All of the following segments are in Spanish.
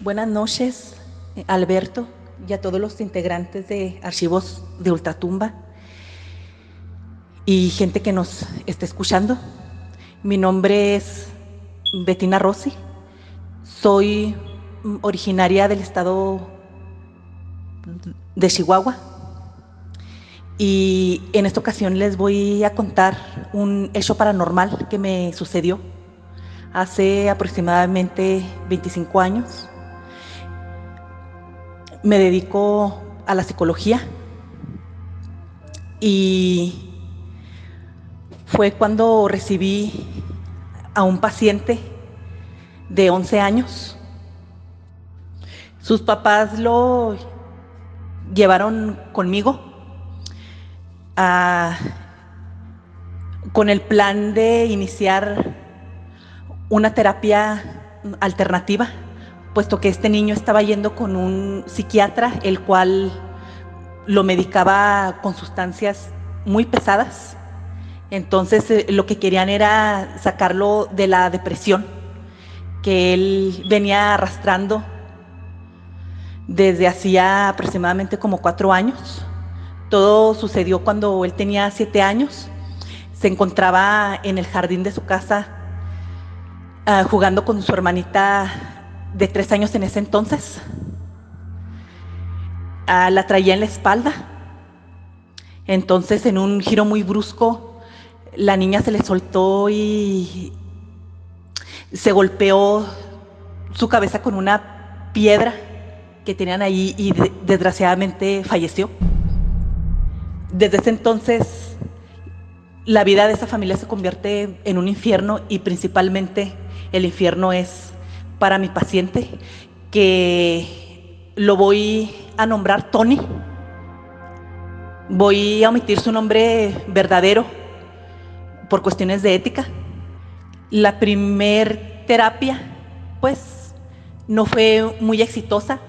Buenas noches, Alberto, y a todos los integrantes de Archivos de Ultratumba y gente que nos está escuchando. Mi nombre es Bettina Rossi, soy originaria del estado de Chihuahua y en esta ocasión les voy a contar un hecho paranormal que me sucedió hace aproximadamente 25 años. Me dedico a la psicología y fue cuando recibí a un paciente de 11 años. Sus papás lo llevaron conmigo con el plan de iniciar una terapia alternativa, puesto que este niño estaba yendo con un psiquiatra, el cual lo medicaba con sustancias muy pesadas. Entonces lo que querían era sacarlo de la depresión que él venía arrastrando desde hacía aproximadamente como 4 años. Todo sucedió cuando él tenía 7 años. Se encontraba en el jardín de su casa jugando con su hermanita de 3 años en ese entonces. La traía en la espalda. Entonces, en un giro muy brusco, la niña se le soltó y se golpeó su cabeza con una piedra que tenían ahí y desgraciadamente falleció. Desde ese entonces, la vida de esa familia se convierte en un infierno y principalmente el infierno es para mi paciente, que lo voy a nombrar Tony. Voy a omitir su nombre verdadero por cuestiones de ética. La primer terapia, pues, no fue muy exitosa.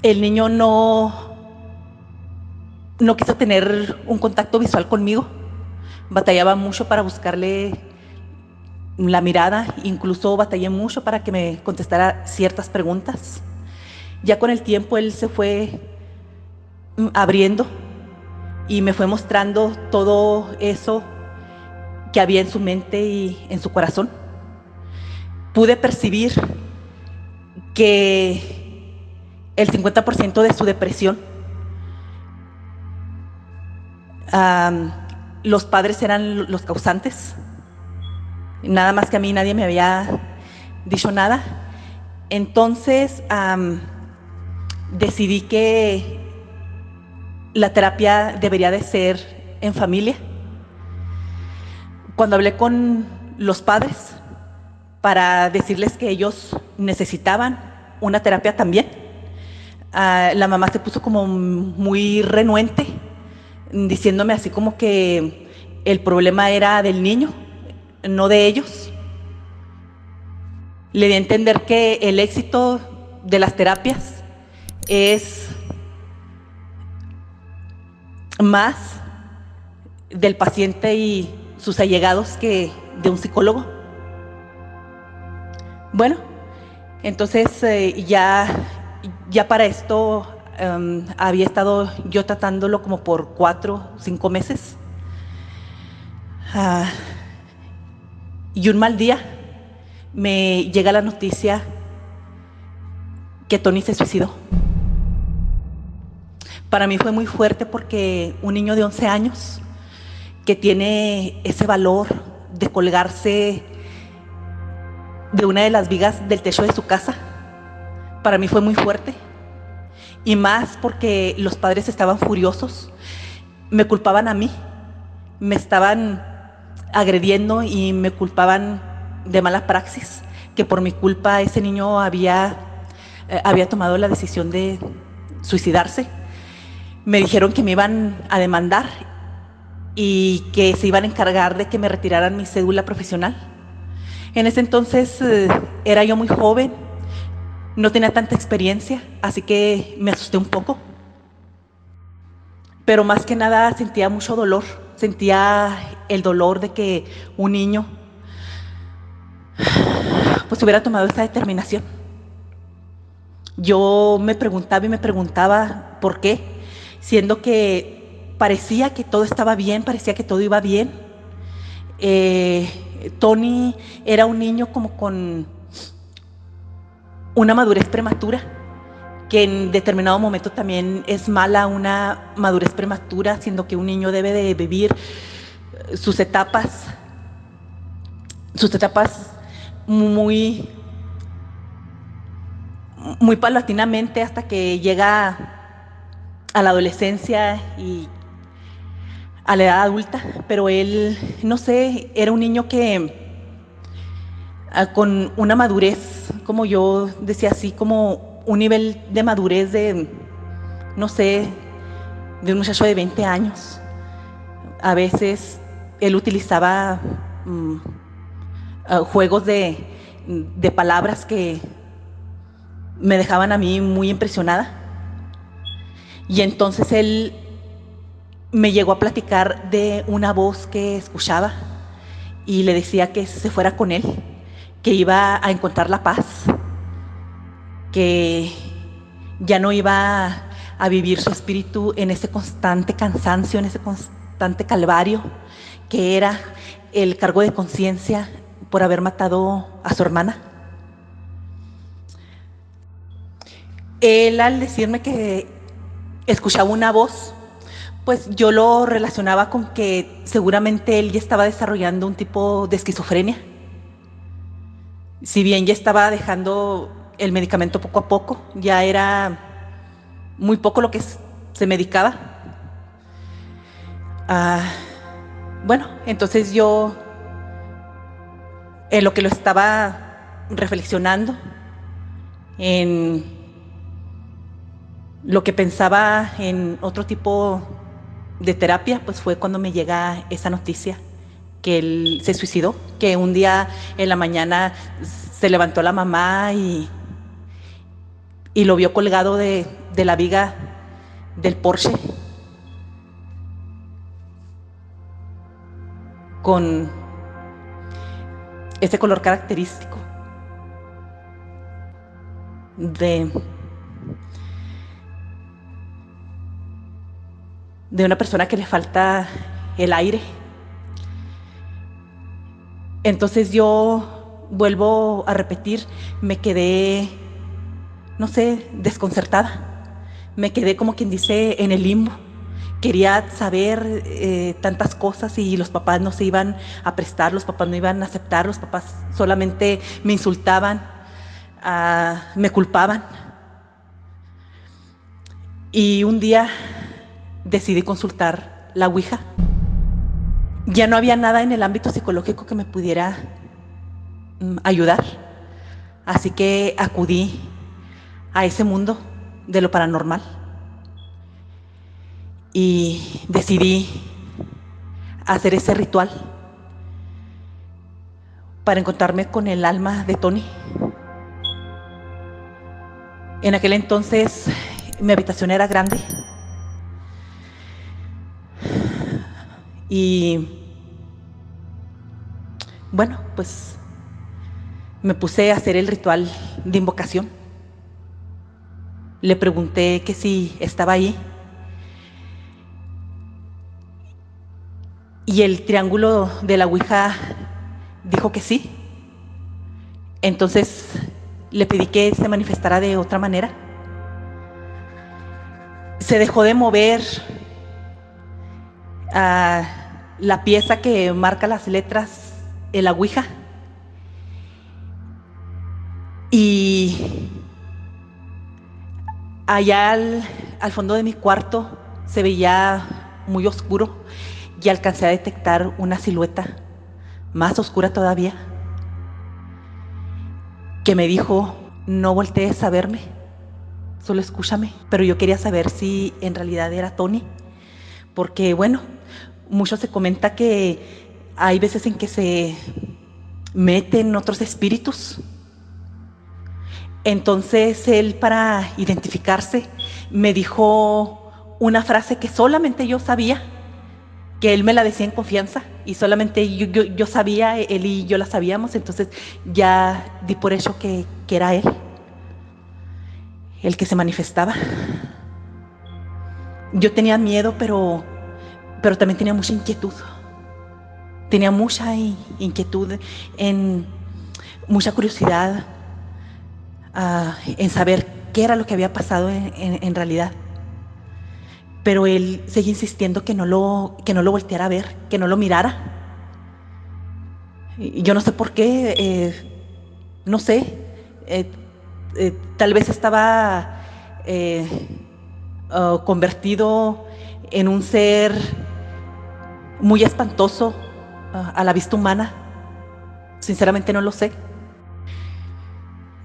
El niño no quiso tener un contacto visual conmigo. Batallaba mucho para buscarle la mirada, incluso batallé mucho para que me contestara ciertas preguntas. Ya con el tiempo él se fue abriendo y me fue mostrando todo eso que había en su mente y en su corazón. Pude percibir que el 50% de su depresión, los padres eran los causantes. Nada más que a mí nadie me había dicho nada. Entonces decidí que la terapia debería de ser en familia. Cuando hablé con los padres para decirles que ellos necesitaban una terapia también, la mamá se puso como muy renuente, diciéndome así como que el problema era del niño, no de ellos. Le di a entender que el éxito de las terapias es más del paciente y sus allegados que de un psicólogo. Bueno, entonces ya para esto había estado yo tratándolo como por 4 o 5 meses. Y un mal día me llega la noticia que Tony se suicidó. Para mí fue muy fuerte porque un niño de 11 años que tiene ese valor de colgarse de una de las vigas del techo de su casa, para mí fue muy fuerte. Y más porque los padres estaban furiosos, me culpaban a mí, me estaban agrediendo y me culpaban de mala praxis, que por mi culpa ese niño había tomado la decisión de suicidarse. Me dijeron que me iban a demandar y que se iban a encargar de que me retiraran mi cédula profesional. En ese entonces era yo muy joven, no tenía tanta experiencia, así que me asusté un poco. Pero más que nada sentía mucho dolor, sentía el dolor de que un niño pues hubiera tomado esta determinación. Yo me preguntaba y me preguntaba por qué, siendo que parecía que todo estaba bien, parecía que todo iba bien. Tony era un niño como con una madurez prematura, que en determinado momento también es mala una madurez prematura, siendo que un niño debe de vivir sus etapas, sus etapas muy, muy paulatinamente hasta que llega a la adolescencia y a la edad adulta. Pero él, no sé, era un niño que con una madurez, como yo decía así, como un nivel de madurez de, no sé, de un muchacho de 20 años. A veces él utilizaba juegos de palabras que me dejaban a mí muy impresionada. Y entonces él me llegó a platicar de una voz que escuchaba y le decía que se fuera con él, que iba a encontrar la paz, que ya no iba a vivir su espíritu en ese constante cansancio, en ese constante calvario, que era el cargo de conciencia por haber matado a su hermana. Él, al decirme que escuchaba una voz, pues yo lo relacionaba con que seguramente él ya estaba desarrollando un tipo de esquizofrenia. Si bien ya estaba dejando el medicamento poco a poco, ya era muy poco lo que se medicaba. Bueno, entonces yo, en lo que lo estaba reflexionando, en lo que pensaba en otro tipo de terapia, pues fue cuando me llega esa noticia que él se suicidó, que un día en la mañana se levantó la mamá y lo vio colgado de la viga del Porsche con ese color característico de una persona que le falta el aire. Entonces yo vuelvo a repetir, me quedé, no sé, desconcertada. Me quedé, como quien dice, en el limbo. Quería saber tantas cosas y los papás no se iban a prestar, los papás no iban a aceptar, los papás solamente me insultaban, me culpaban. Y un día decidí consultar la Ouija. Ya no había nada en el ámbito psicológico que me pudiera ayudar. Así que acudí a ese mundo de lo paranormal y decidí hacer ese ritual para encontrarme con el alma de Tony. En aquel entonces mi habitación era grande y bueno, pues me puse a hacer el ritual de invocación. Le pregunté que si estaba ahí y el triángulo de la Ouija dijo que sí. Entonces le pedí que se manifestara de otra manera. Se dejó de mover la pieza que marca las letras en la Ouija y allá al fondo de mi cuarto se veía muy oscuro y alcancé a detectar una silueta más oscura todavía que me dijo: no voltees a verme, solo escúchame. Pero yo quería saber si en realidad era Tony, porque bueno, mucho se comenta que hay veces en que se meten otros espíritus. Entonces él, para identificarse, me dijo una frase que solamente yo sabía, que él me la decía en confianza y solamente yo sabía, él y yo la sabíamos. Entonces ya di por hecho que era él. el que se manifestaba. Yo tenía miedo, pero también tenía mucha inquietud. Tenía mucha inquietud, mucha curiosidad en saber qué era lo que había pasado en realidad. Pero él seguía insistiendo que no lo volteara a ver, que no lo mirara. Y yo no sé por qué, no sé, tal vez estaba convertido en un ser muy espantoso a la vista humana. Sinceramente no lo sé.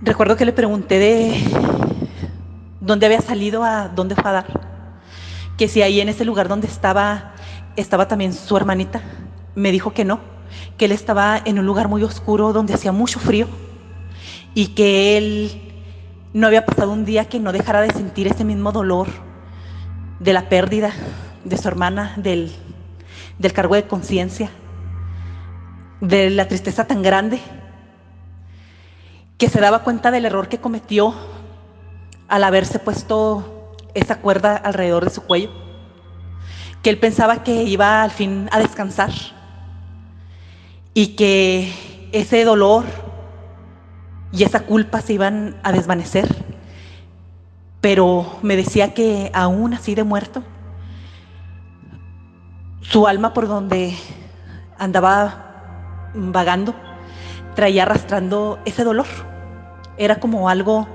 Recuerdo que le pregunté de dónde había salido, a dónde fue a dar, que si ahí en ese lugar donde estaba también su hermanita. Me dijo que no, que él estaba en un lugar muy oscuro donde hacía mucho frío y que él no había pasado un día que no dejara de sentir ese mismo dolor de la pérdida de su hermana, del cargo de conciencia, de la tristeza tan grande, que se daba cuenta del error que cometió al haberse puesto esa cuerda alrededor de su cuello, que él pensaba que iba al fin a descansar y que ese dolor y esa culpa se iban a desvanecer. Pero me decía que aún así de muerto, su alma, por donde andaba vagando, traía arrastrando ese dolor. Era como algo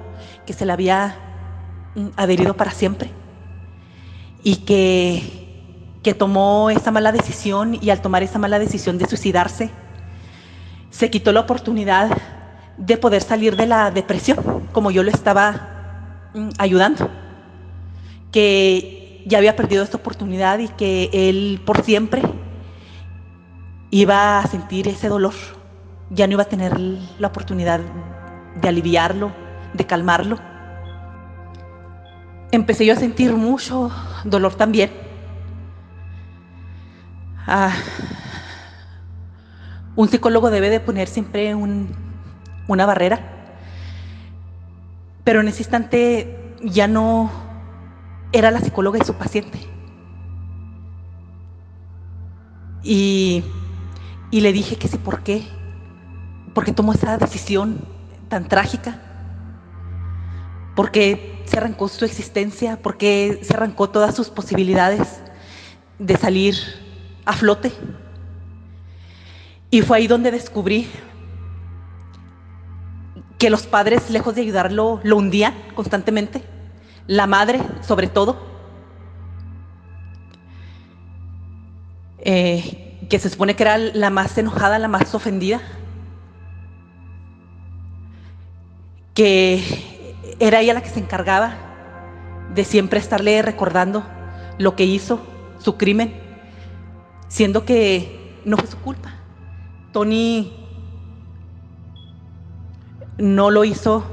que se le había adherido para siempre y que tomó esa mala decisión, y al tomar esa mala decisión de suicidarse, se quitó la oportunidad de poder salir de la depresión, como yo lo estaba ayudando, que ya había perdido esta oportunidad y que él por siempre iba a sentir ese dolor, ya no iba a tener la oportunidad de aliviarlo, de calmarlo. Empecé yo a sentir mucho dolor también. Un psicólogo debe de poner siempre una barrera, pero en ese instante ya no era la psicóloga y su paciente. Y le dije que sí, ¿por qué tomó esa decisión tan trágica? ¿Por qué se arrancó su existencia? ¿Por qué se arrancó todas sus posibilidades de salir a flote? Y fue ahí donde descubrí que los padres, lejos de ayudarlo, lo hundían constantemente. La madre, sobre todo, que se supone que era la más enojada, la más ofendida, que era ella la que se encargaba de siempre estarle recordando lo que hizo, su crimen, siendo que no fue su culpa. Tony no lo hizo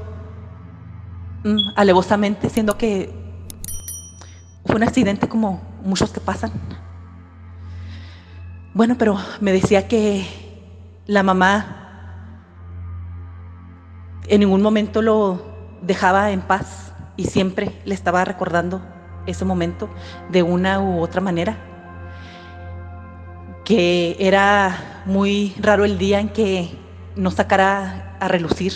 alevosamente, siendo que fue un accidente como muchos que pasan. Bueno, pero me decía que la mamá en ningún momento lo dejaba en paz y siempre le estaba recordando ese momento de una u otra manera, que era muy raro el día en que no sacara a relucir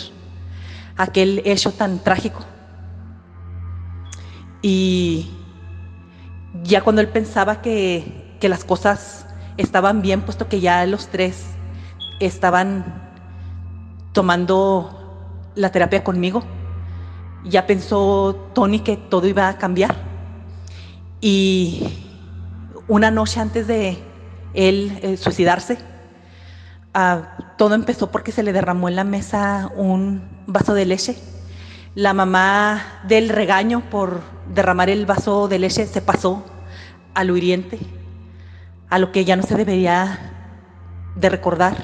aquel hecho tan trágico. Y ya cuando él pensaba que las cosas estaban bien, puesto que ya los tres estaban tomando la terapia conmigo, ya pensó Tony que todo iba a cambiar. Y una noche antes de él suicidarse, todo empezó porque se le derramó en la mesa un vaso de leche. La mamá, del regaño por derramar el vaso de leche, se pasó a lo hiriente, a lo que ya no se debería de recordar,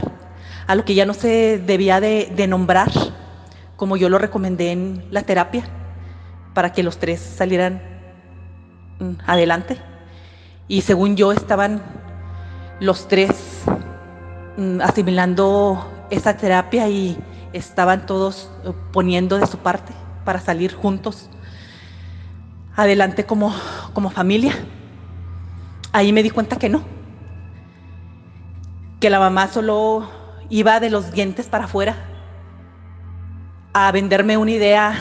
a lo que ya no se debía de nombrar, como yo lo recomendé en la terapia, para que los tres salieran adelante. Y según yo, estaban los tres asimilando esa terapia y estaban todos poniendo de su parte para salir juntos adelante como familia. Ahí me di cuenta que no, que la mamá solo iba de los dientes para afuera a venderme una idea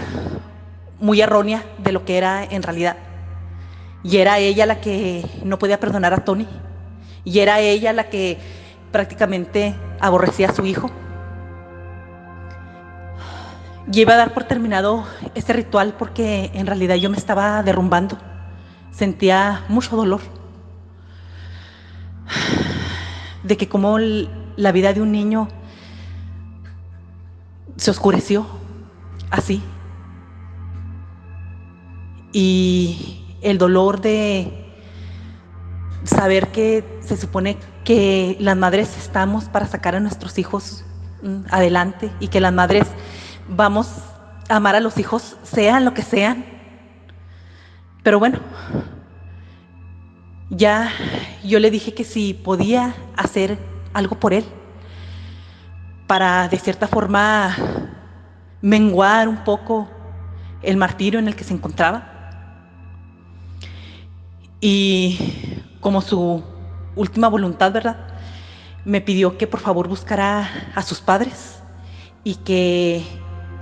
muy errónea de lo que era en realidad. Y era ella la que no podía perdonar a Tony. Y era ella la que prácticamente aborrecía a su hijo. Y iba a dar por terminado ese ritual porque en realidad yo me estaba derrumbando. Sentía mucho dolor de que como la vida de un niño se oscureció así. Y el dolor de saber que se supone que las madres estamos para sacar a nuestros hijos adelante y que las madres vamos a amar a los hijos sean lo que sean. Pero bueno, ya yo le dije que si podía hacer algo por él para de cierta forma menguar un poco el martirio en el que se encontraba. Y como su última voluntad, ¿verdad?, me pidió que por favor buscara a sus padres y que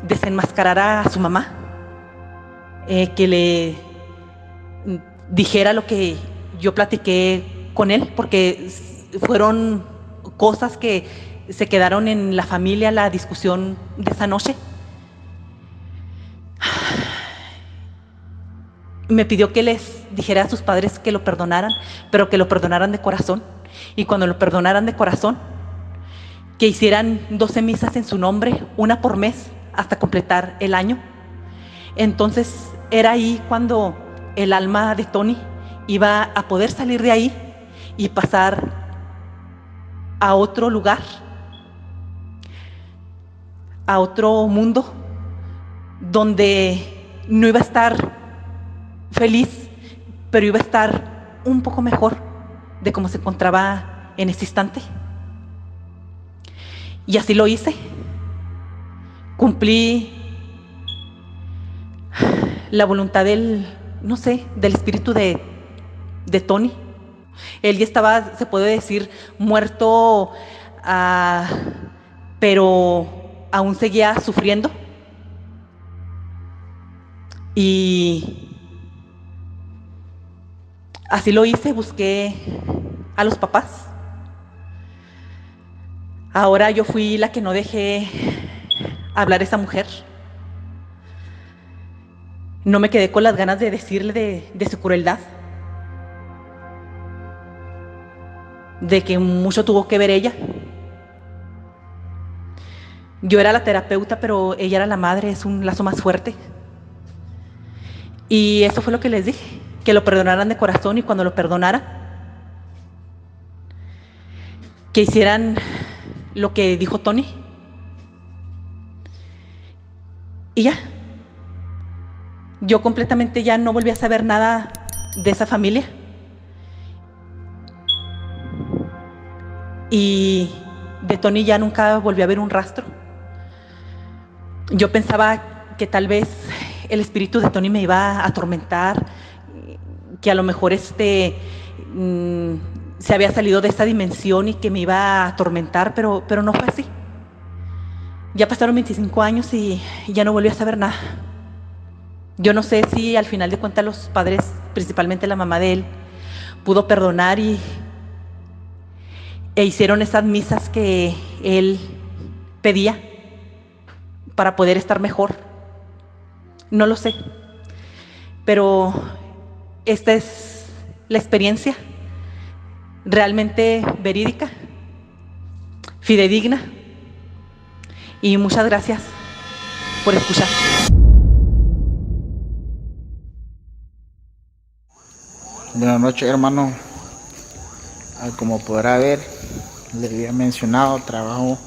desenmascarara a su mamá, que le dijera lo que yo platiqué con él, porque fueron cosas que se quedaron en la familia, la discusión de esa noche. Me pidió que les dijera a sus padres que lo perdonaran, pero que lo perdonaran de corazón. Y cuando lo perdonaran de corazón, que hicieran 12 misas en su nombre, una por mes, hasta completar el año. Entonces era ahí cuando el alma de Tony iba a poder salir de ahí y pasar a otro lugar, a otro mundo, donde no iba a estar feliz, pero iba a estar un poco mejor de cómo se encontraba en ese instante. Y así lo hice. Cumplí la voluntad del, no sé, del espíritu de Tony. Él ya estaba, se puede decir, muerto, pero aún seguía sufriendo. Y así lo hice, busqué a los papás. Ahora yo fui la que no dejé hablar a esa mujer. No me quedé con las ganas de decirle de su crueldad, de que mucho tuvo que ver ella. Yo era la terapeuta, pero ella era la madre, es un lazo más fuerte. Y eso fue lo que les dije, que lo perdonaran de corazón, y cuando lo perdonara, que hicieran lo que dijo Tony. Y ya. Yo completamente ya no volví a saber nada de esa familia. Y de Tony ya nunca volví a ver un rastro. Yo pensaba que tal vez el espíritu de Tony me iba a atormentar, que a lo mejor se había salido de esta dimensión y que me iba a atormentar, pero no fue así. Ya pasaron 25 años y ya no volví a saber nada. Yo no sé si al final de cuentas los padres, principalmente la mamá de él, pudo perdonar e hicieron esas misas que él pedía para poder estar mejor. No lo sé, pero esta es la experiencia realmente verídica, fidedigna, y muchas gracias por escuchar. Buenas noches, hermano. Como podrá ver, le había mencionado, trabajo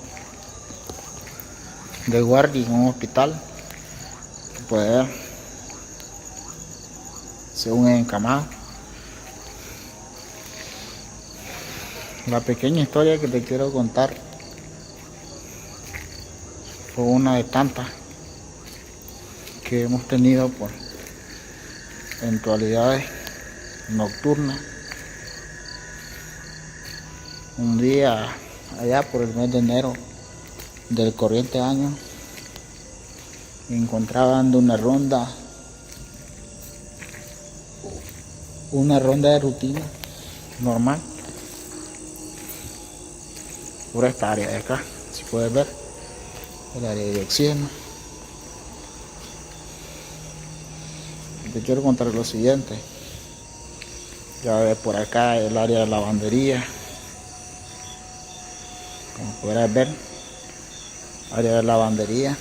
de guardia en un hospital. Poder, según encamado. La pequeña historia que te quiero contar fue una de tantas que hemos tenido por eventualidades nocturnas. Un día allá por el mes de enero del corriente año me encontraba dando una ronda de rutina normal por esta área de acá. Si puedes ver el área de oxígeno. Te quiero contar lo siguiente. Ya ves por acá el área de lavandería, como podrás ver, área de lavandería.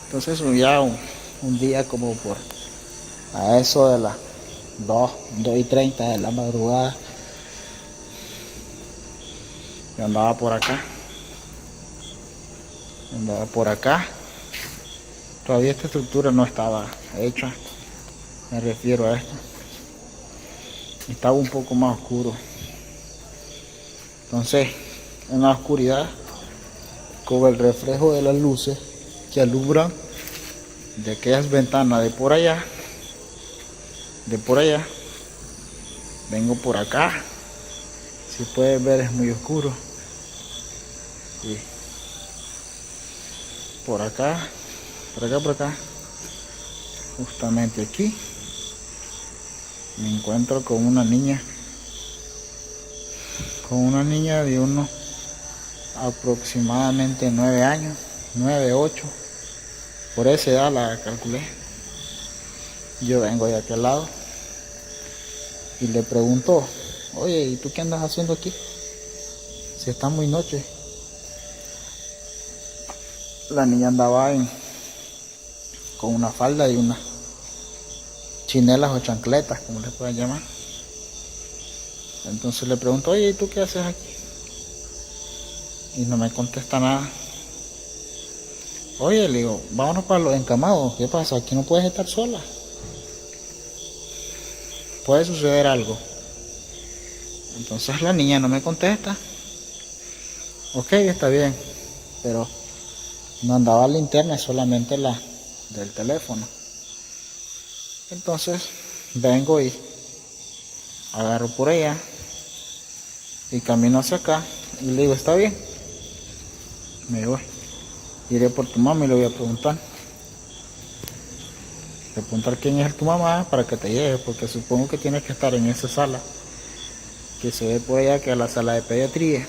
Entonces ya un día como por a eso de las 2:30 de la madrugada, yo andaba por acá. Todavía esta estructura no estaba hecha, me refiero a esto. Estaba un poco más oscuro. Entonces, en la oscuridad, con el reflejo de las luces que alumbran de aquellas ventanas de por allá, vengo por acá. Si puedes ver, es muy oscuro. Y por acá, justamente aquí, me encuentro con una niña de unos aproximadamente 9 años, 9, 8, por esa edad la calculé. Yo vengo de aquel lado y le pregunto: oye, ¿y tú qué andas haciendo aquí? Si está muy noche. La niña andaba con una falda y unas chinelas o chancletas, como le puedan llamar. Entonces le pregunto: oye, ¿y tú qué haces aquí? Y no me contesta nada. Oye, le digo, vámonos para los encamados. ¿Qué pasa? Aquí no puedes estar sola. Puede suceder algo. Entonces la niña no me contesta. Ok, está bien. Pero no andaba linterna, solamente la del teléfono. Entonces vengo y agarro por allá y camino hacia acá y le digo: está bien, me voy, iré por tu mamá y le voy a preguntar quién es tu mamá para que te lleve, porque supongo que tienes que estar en esa sala que se ve por allá, que es la sala de pediatría.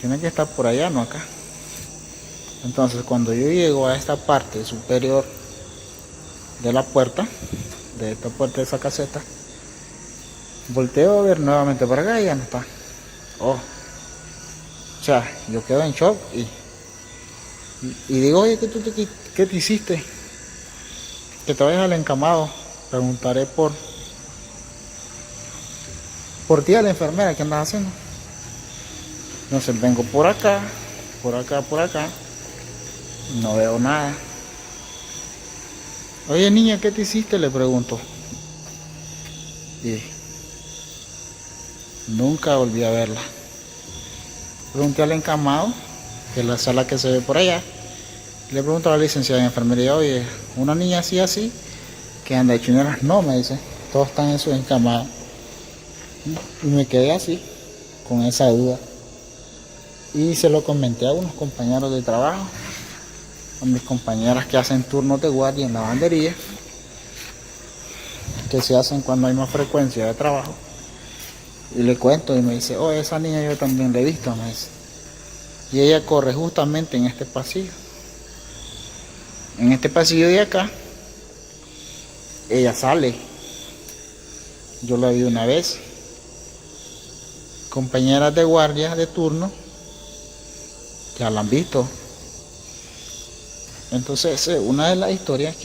Tienes que estar por allá, no acá. Entonces cuando yo llego a esta parte superior de la puerta, de esta puerta de esa caseta, volteo a ver nuevamente para acá y ya no está. O sea, yo quedo en shock y digo: oye, ¿qué te hiciste? Que te vayas al encamado. Preguntaré por ti a la enfermera, ¿qué andas haciendo? Entonces vengo por acá, no veo nada. Oye, niña, ¿qué te hiciste? Le pregunto. Y nunca volví a verla. Pregunté al encamado, que es la sala que se ve por allá. Le pregunto a la licenciada en enfermería: oye, una niña así, que anda de chineras. No, me dice, todos están en sus encamados. Y me quedé así, con esa duda. Y se lo comenté a unos compañeros de trabajo, a mis compañeras que hacen turnos de guardia en lavandería, que se hacen cuando hay más frecuencia de trabajo. Y le cuento y me dice: oh, esa niña yo también la he visto, me dice. Y ella corre justamente en este pasillo. En este pasillo de acá, ella sale. Yo la vi una vez. Compañeras de guardia de turno ya la han visto. Entonces, una de las historias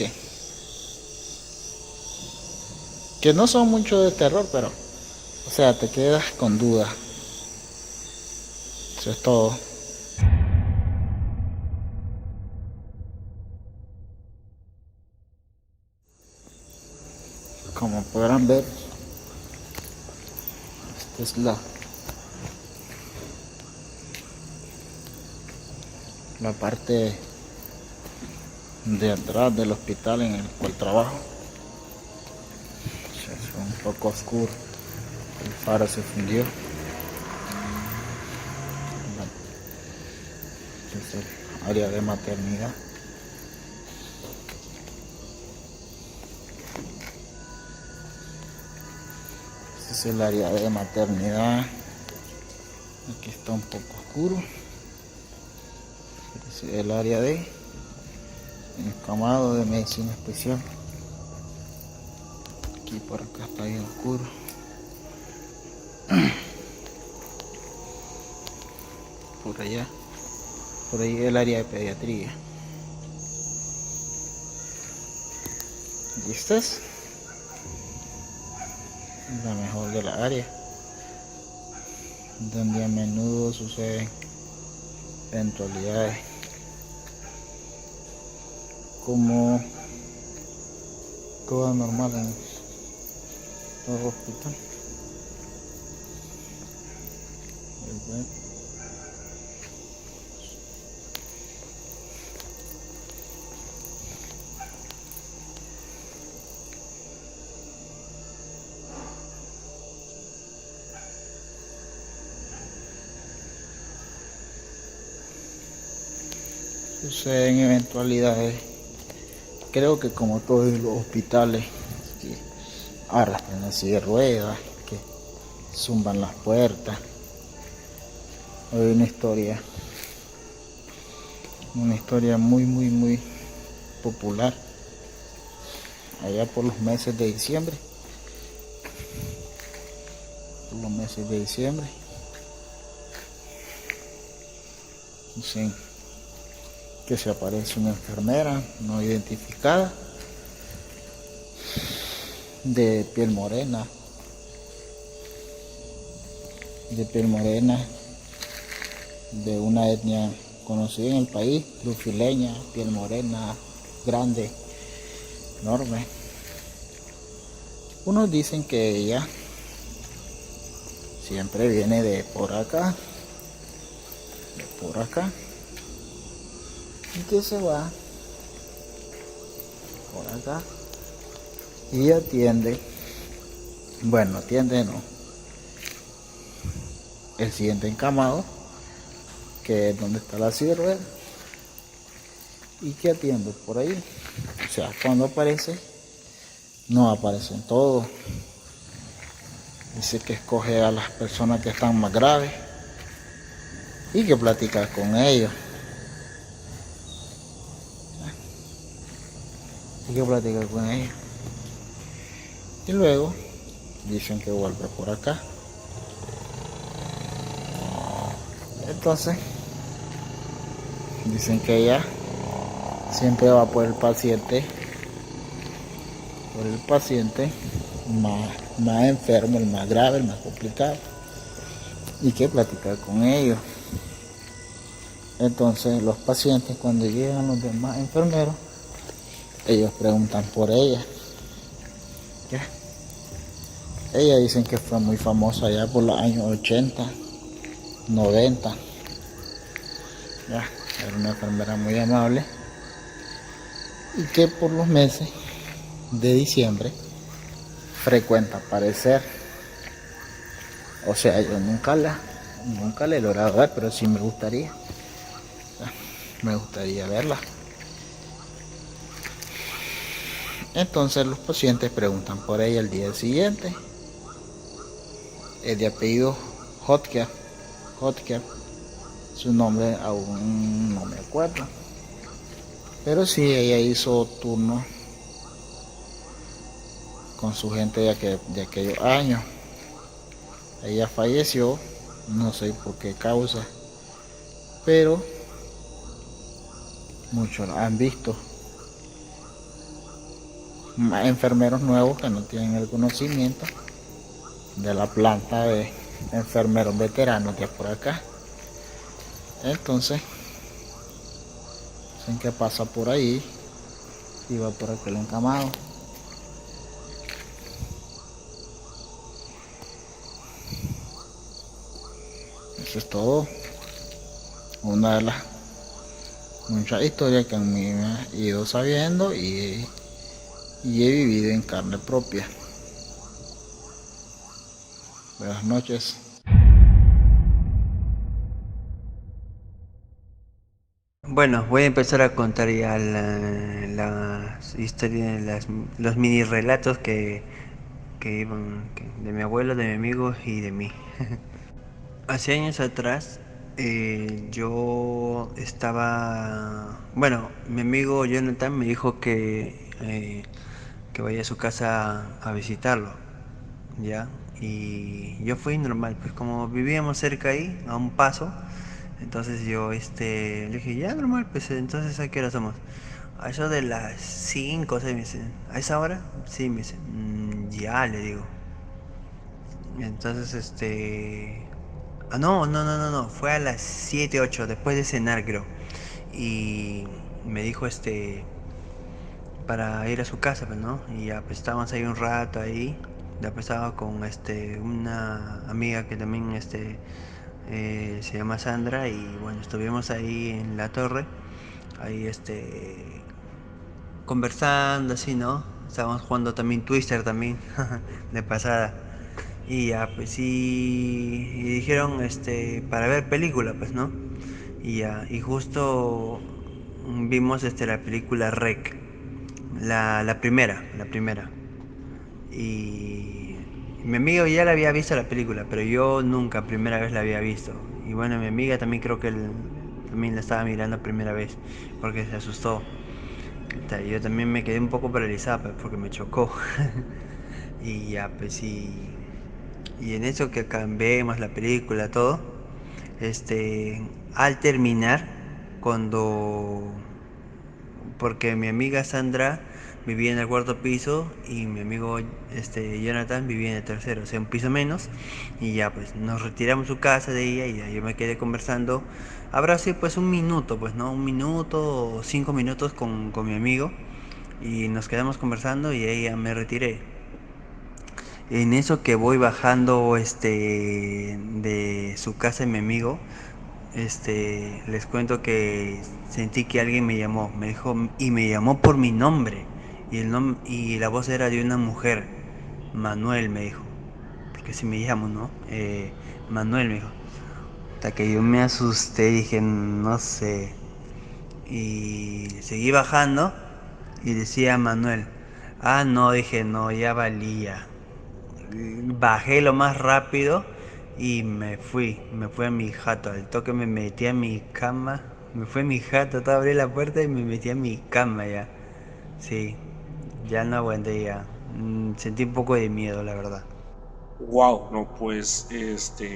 que no son mucho de terror, pero, o sea, te quedas con dudas. Eso es todo. Como podrán ver, esta es la parte de atrás del hospital en el cual trabajo. Es un poco oscuro, el faro se fundió. Este es el área de maternidad. Este es el área de maternidad. Aquí está un poco oscuro. Este es el área de encamado de medicina especial. Aquí por acá está bien oscuro. Por allá, por ahí el área de pediatría. Y esta es la mejor de la área, donde a menudo suceden eventualidades como todo normal en todo hospital. Suceden eventualidades, creo que como todos los hospitales, que arrastran la silla de ruedas, que zumban las puertas. Hay una historia muy popular allá por los meses de diciembre. Dicen que se aparece una enfermera no identificada, de piel morena, de una etnia conocida en el país, lufileña, piel morena, grande, enorme. Unos dicen que ella siempre viene de por acá, y que se va por acá y atiende, bueno, atiende no, el siguiente encamado, que es donde está la silla de ruedas, y que atiende por ahí. O sea, cuando aparece, no aparecen todos. Dice que escoge a las personas que están más graves y que platica con ellos. Y luego dicen que vuelve por acá. Entonces dicen que ella siempre va por el paciente más enfermo, el más grave, el más complicado, y que platicar con ellos. Entonces los pacientes, cuando llegan los demás enfermeros, ellos preguntan por ella. ¿Ya? Ella dicen que fue muy famosa allá por los años 80, 90. ¿Ya? Era una enfermera muy amable, y que por los meses de diciembre frecuenta aparecer. O sea, yo nunca le he logrado ver, pero sí me gustaría verla. Entonces los pacientes preguntan por ella el día siguiente. Es de apellido Hotker. Su nombre aún no me acuerdo, pero sí, ella hizo turno con su gente de aquellos años. Ella falleció, no sé por qué causa, pero muchos la han visto. Más enfermeros nuevos que no tienen el conocimiento de la planta de enfermeros veteranos que hay por acá. Entonces dicen que pasa por ahí y va por aquel encamado. Eso es todo. Una de las Muchas historias que a mí me han ido sabiendo y he vivido en carne propia. Buenas noches. Bueno, voy a empezar a contar ya las historias, los mini relatos que iban de mi abuelo, de mi amigo y de mí. Hace años atrás, yo estaba, bueno, mi amigo Jonathan me dijo que vaya a su casa a visitarlo, ¿ya? Y yo fui normal, pues como vivíamos cerca ahí, a un paso, entonces yo le dije, ya normal, pues entonces ¿a qué hora somos? A eso de las 5 o 6 me dice, ¿a esa hora? Sí, me dice, ya le digo. Entonces Ah, no, no, no, no, no, fue a las 7 8 después de cenar creo. Y me dijo para ir a su casa, pues, ¿no? Y ya pues estábamos ahí un rato ahí. Ya pues estaba con una amiga que también se llama Sandra y bueno, estuvimos ahí en la torre, ahí conversando así, ¿no? Estábamos jugando también Twister también, de pasada. Y ya, pues sí, y dijeron, para ver película, pues, ¿no? Y ya, y justo vimos, la película Rec, la primera. Y mi amigo ya la había visto la película, pero yo nunca, primera vez la había visto. Y bueno, mi amiga también creo que también la estaba mirando primera vez, porque se asustó. Yo también me quedé un poco paralizada pues, porque me chocó. Y ya, pues sí. Y en eso que acá vemos la película, todo, al terminar, cuando, porque mi amiga Sandra vivía en el cuarto piso y mi amigo Jonathan vivía en el tercero, o sea, un piso menos, y ya pues nos retiramos su casa de ella y ya yo me quedé conversando. Habrá sido pues un minuto, pues no, un minuto o 5 minutos con mi amigo y nos quedamos conversando y ahí ya me retiré. En eso que voy bajando de su casa de mi amigo, les cuento que sentí que alguien me llamó, me dijo y me llamó por mi nombre y la voz era de una mujer, Manuel me dijo, porque así me llamo, ¿no? Manuel me dijo. Hasta que yo me asusté, dije, no sé. Y seguí bajando y decía Manuel. Ah, no, dije, no, ya valía. Bajé lo más rápido y me fui a mi jato. Al toque me metí a mi cama, me fui a mi jato, todo abrí la puerta y me metí a mi cama ya. Sí, ya no aguanté ya. Sentí un poco de miedo, la verdad. Wow, no, pues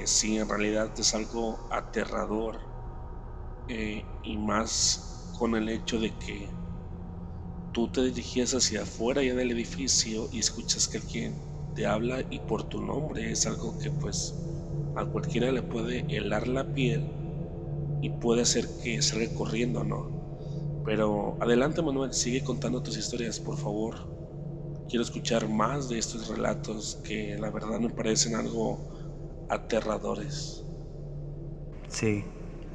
sí, en realidad es algo aterrador, y más con el hecho de que tú te dirigías hacia afuera ya del edificio y escuchas que alguien te habla y por tu nombre es algo que pues a cualquiera le puede helar la piel y puede hacer que salga corriendo, ¿no? Pero adelante, Manuel, sigue contando tus historias, por favor. Quiero escuchar más de estos relatos que la verdad me parecen algo aterradores. Sí,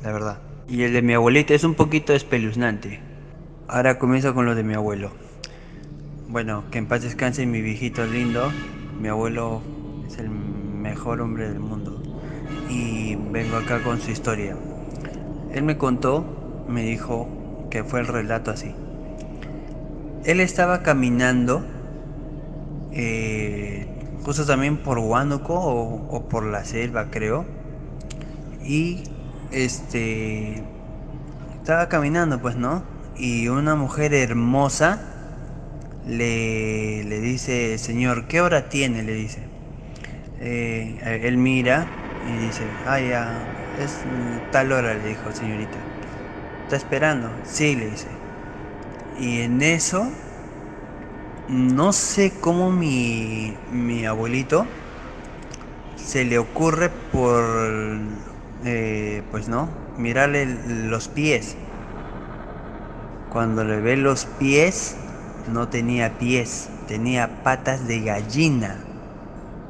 la verdad. Y el de mi abuelita es un poquito espeluznante. Ahora comienzo con lo de mi abuelo. Bueno, que en paz descanse mi viejito lindo. Mi abuelo es el mejor hombre del mundo. Y vengo acá con su historia. Él me contó, me dijo que fue el relato así. Él estaba caminando, eh, justo también por Huánuco o por la selva, creo. Y estaba caminando, pues, ¿no? Y una mujer hermosa le dice, señor, ¿qué hora tiene? Le dice. Él mira y dice, ah, ya, es tal hora, le dijo, señorita. ¿Está esperando? Sí, le dice. Y en eso, no sé cómo mi abuelito se le ocurre pues no, mirarle los pies. Cuando le ve los pies, no tenía pies, tenía patas de gallina,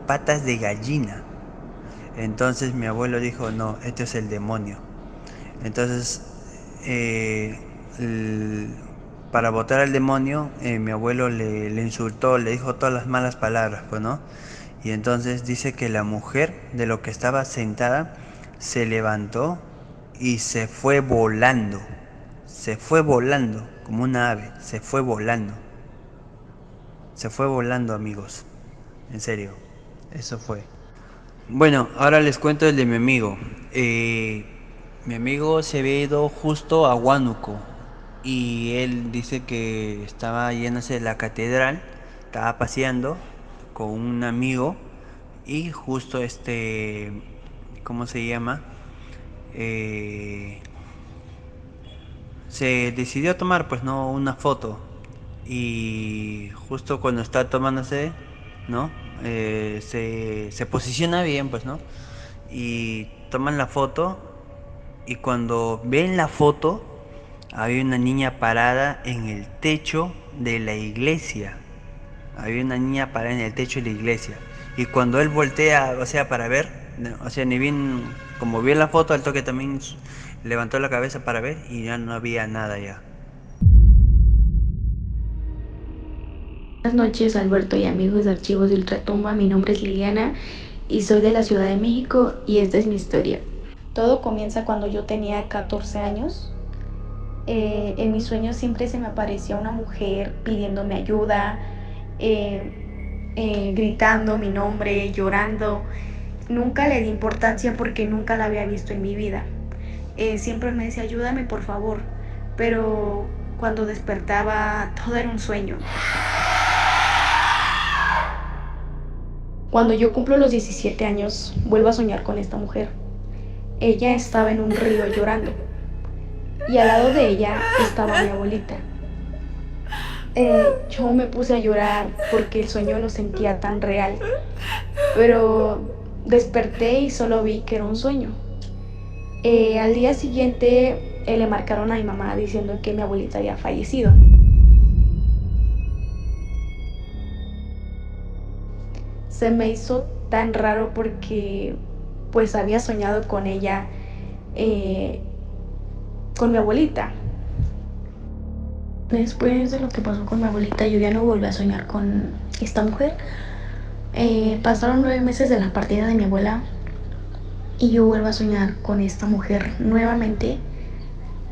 patas de gallina. Entonces mi abuelo dijo, no, esto es el demonio. Entonces para botar al demonio, mi abuelo le insultó, le dijo todas las malas palabras, pues, ¿no? Y entonces dice que la mujer de lo que estaba sentada se levantó y se fue volando, como una ave, se fue volando, amigos, en serio, eso fue. Bueno, ahora les cuento el de mi amigo. Mi amigo se había ido justo a Huánuco y él dice que estaba yéndose de la catedral, estaba paseando con un amigo y justo ¿cómo se llama? Eh, Se decidió tomar pues no una foto y justo cuando está tomándose, ¿no? Se posiciona bien pues, ¿no? Y toman la foto y cuando ven la foto había una niña parada en el techo de la iglesia. Había una niña parada en el techo de la iglesia. Y cuando él voltea, o sea, para ver, o sea, ni bien, como vio la foto, al toque también levantó la cabeza para ver y ya no había nada ya. Buenas noches, Alberto y amigos de Archivos de Ultratumba. Mi nombre es Liliana y soy de la Ciudad de México y esta es mi historia. Todo comienza cuando yo tenía 14 años. En mis sueños siempre se me aparecía una mujer pidiéndome ayuda, gritando mi nombre, llorando. Nunca le di importancia porque nunca la había visto en mi vida. Siempre me decía, ayúdame por favor, pero cuando despertaba todo era un sueño. Cuando yo cumplo los 17 años, vuelvo a soñar con esta mujer. Ella estaba en un río llorando y al lado de ella estaba mi abuelita. Yo me puse a llorar porque el sueño lo sentía tan real, pero desperté y solo vi que era un sueño. Al día siguiente le marcaron a mi mamá diciendo que mi abuelita había fallecido. Se me hizo tan raro porque pues había soñado con ella, con mi abuelita. Después de lo que pasó con mi abuelita, yo ya no volví a soñar con esta mujer. Pasaron 9 meses de la partida de mi abuela y yo vuelvo a soñar con esta mujer nuevamente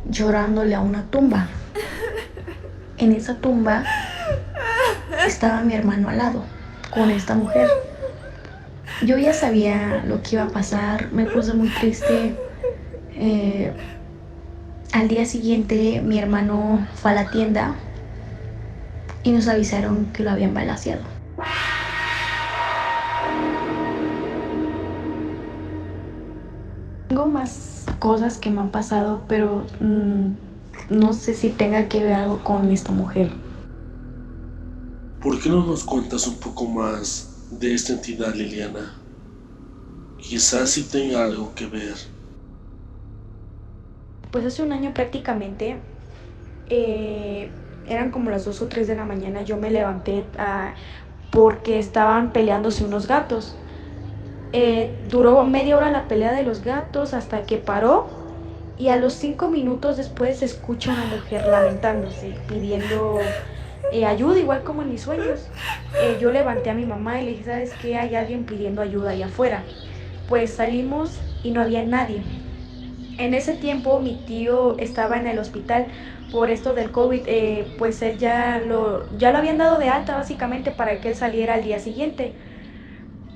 llorándole a una tumba. En esa tumba estaba mi hermano al lado con esta mujer. Yo ya sabía lo que iba a pasar, me puse muy triste. Al día siguiente mi hermano fue a la tienda y nos avisaron que lo habían balaceado. Tengo más cosas que me han pasado, pero no sé si tenga que ver algo con esta mujer. ¿Por qué no nos cuentas un poco más de esta entidad, Liliana? Quizás sí tenga algo que ver. Pues hace un año prácticamente, eran como las 2 o 3 de la mañana, yo me levanté porque estaban peleándose unos gatos. Duró media hora la pelea de los gatos hasta que paró y a los 5 minutos después se escucha una mujer lamentándose, pidiendo ayuda, igual como en mis sueños. Yo levanté a mi mamá y le dije, ¿sabes qué? Hay alguien pidiendo ayuda allá afuera. Pues salimos y no había nadie. En ese tiempo mi tío estaba en el hospital por esto del COVID, pues él ya lo habían dado de alta básicamente para que él saliera al día siguiente.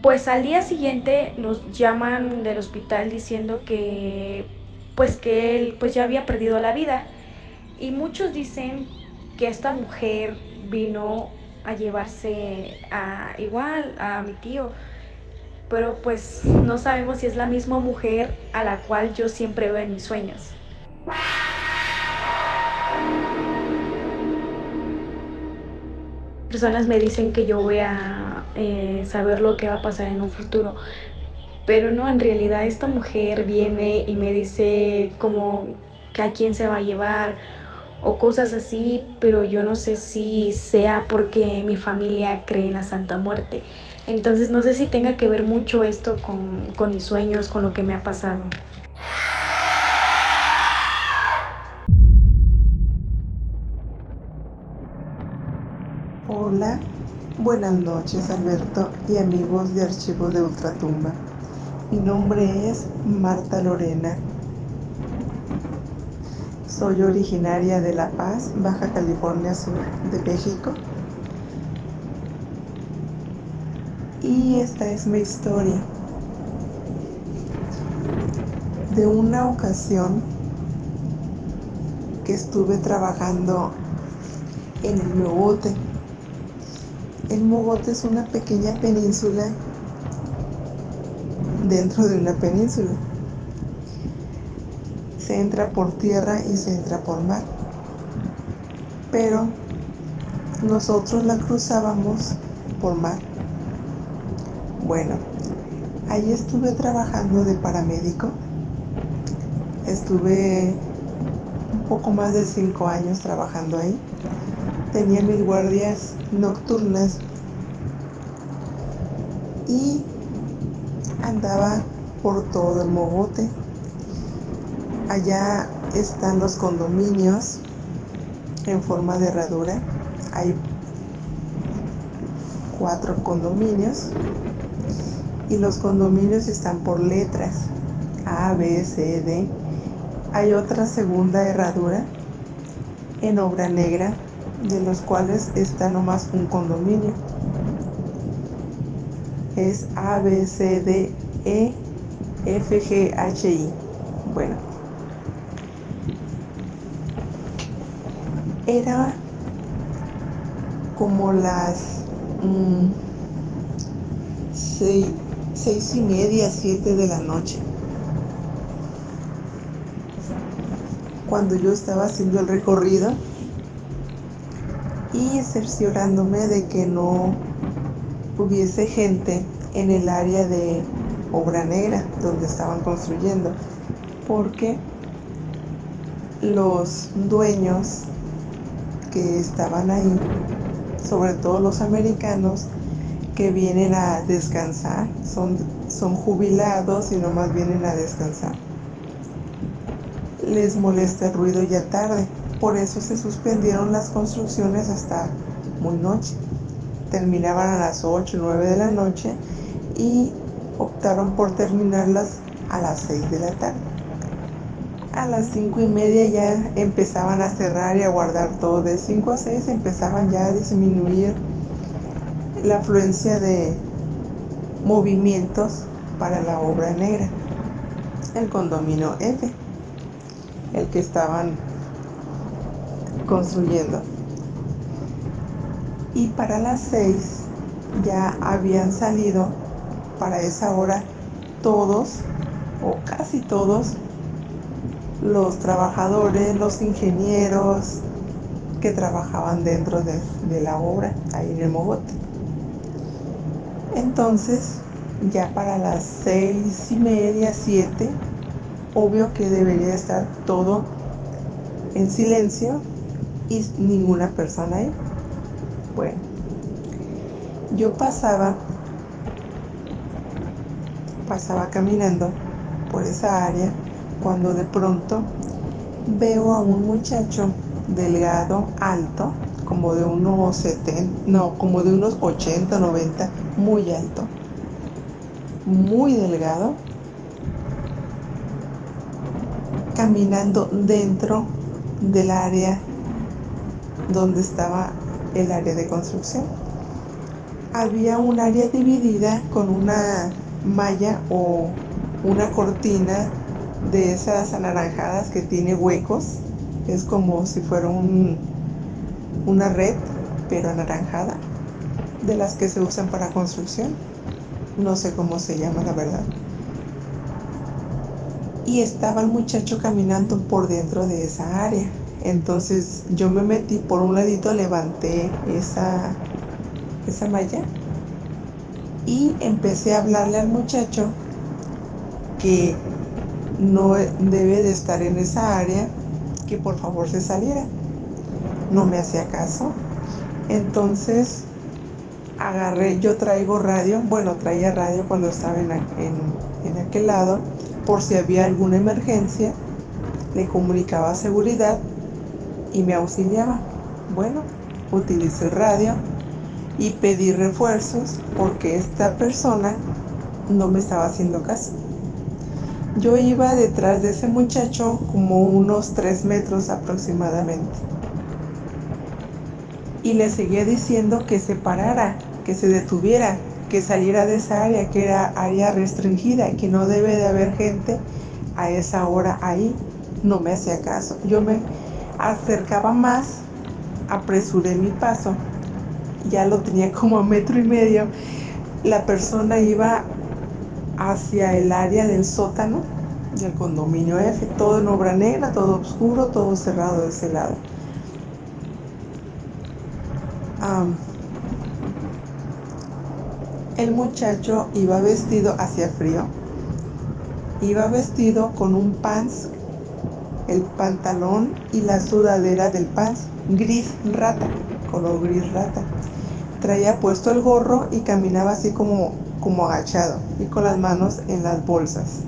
Pues al día siguiente nos llaman del hospital diciendo que él pues ya había perdido la vida. Y muchos dicen que esta mujer vino a llevarse igual a mi tío. Pero pues no sabemos si es la misma mujer a la cual yo siempre veo en mis sueños. Personas me dicen que yo voy a saber lo que va a pasar en un futuro, pero no, en realidad esta mujer viene y me dice como que a quién se va a llevar o cosas así, pero yo no sé si sea porque mi familia cree en la Santa Muerte. Entonces no sé si tenga que ver mucho esto con mis sueños, con lo que me ha pasado. Hola, buenas noches Alberto y amigos de Archivos de Ultratumba. Mi nombre es Marta Lorena. Soy originaria de La Paz, Baja California Sur, de México. Y esta es mi historia. De una ocasión que estuve trabajando en el Mogote. El Mogote es una pequeña península dentro de una península. Se entra por tierra y se entra por mar. Pero nosotros la cruzábamos por mar. Bueno, ahí estuve trabajando de paramédico. Estuve un poco más de 5 años trabajando ahí. Tenía mis guardias nocturnas y andaba por todo el Mogote. Allá están los condominios en forma de herradura. Hay 4 condominios y los condominios están por letras A, B, C, D. Hay otra segunda herradura en obra negra, de los cuales está nomás un condominio. Es A, B, C, D, E, F, G, H, I. Bueno, era como las 6:30, 7 de la noche, cuando yo estaba haciendo el recorrido y cerciorándome de que no hubiese gente en el área de obra negra donde estaban construyendo, porque los dueños que estaban ahí, sobre todo los americanos que vienen a descansar, son jubilados y nomás vienen a descansar, les molesta el ruido ya tarde. Por eso se suspendieron las construcciones hasta muy noche. Terminaban a las 8 o 9 de la noche y optaron por terminarlas a las 6 de la tarde. A las 5:30 ya empezaban a cerrar y a guardar todo. De 5 a 6 empezaban ya a disminuir la afluencia de movimientos para la obra negra. El condominio F, el que estaban construyendo. Y para las 6 ya habían salido para esa hora todos o casi todos los trabajadores, los ingenieros que trabajaban dentro de la obra ahí en el Mogote. Entonces ya para las 6:30, 7, obvio que debería estar todo en silencio y ninguna persona ahí. Bueno, yo pasaba caminando por esa área cuando de pronto veo a un muchacho delgado, alto, como de unos 80, 90, muy alto, muy delgado, caminando dentro del área donde estaba el área de construcción. Había un área dividida con una malla o una cortina de esas anaranjadas que tiene huecos. Es como si fuera una red, pero anaranjada, de las que se usan para construcción. No sé cómo se llama, la verdad. Y estaba el muchacho caminando por dentro de esa área. Entonces yo me metí por un ladito, levanté esa malla y empecé a hablarle al muchacho que no debe de estar en esa área, que por favor se saliera. No me hacía caso. Entonces agarré, yo traigo radio, traía radio cuando estaba en aquel lado, por si había alguna emergencia, le comunicaba a seguridad y me auxiliaba. Bueno, utilicé el radio y pedí refuerzos porque esta persona no me estaba haciendo caso. Yo iba detrás de ese muchacho como unos 3 metros aproximadamente y le seguía diciendo que se parara, que se detuviera, que saliera de esa área, que era área restringida, que no debe de haber gente a esa hora ahí. No me hacía caso. Yo me acercaba más, apresuré mi paso, ya lo tenía como a 1,5 metros. La persona iba hacia el área del sótano del condominio F, todo en obra negra, todo oscuro, todo cerrado de ese lado. El muchacho iba vestido, hacía frío, iba vestido con un pants, el pantalón y la sudadera del pants, gris rata, color gris rata. Traía puesto el gorro y caminaba así como agachado y con las manos en las bolsas.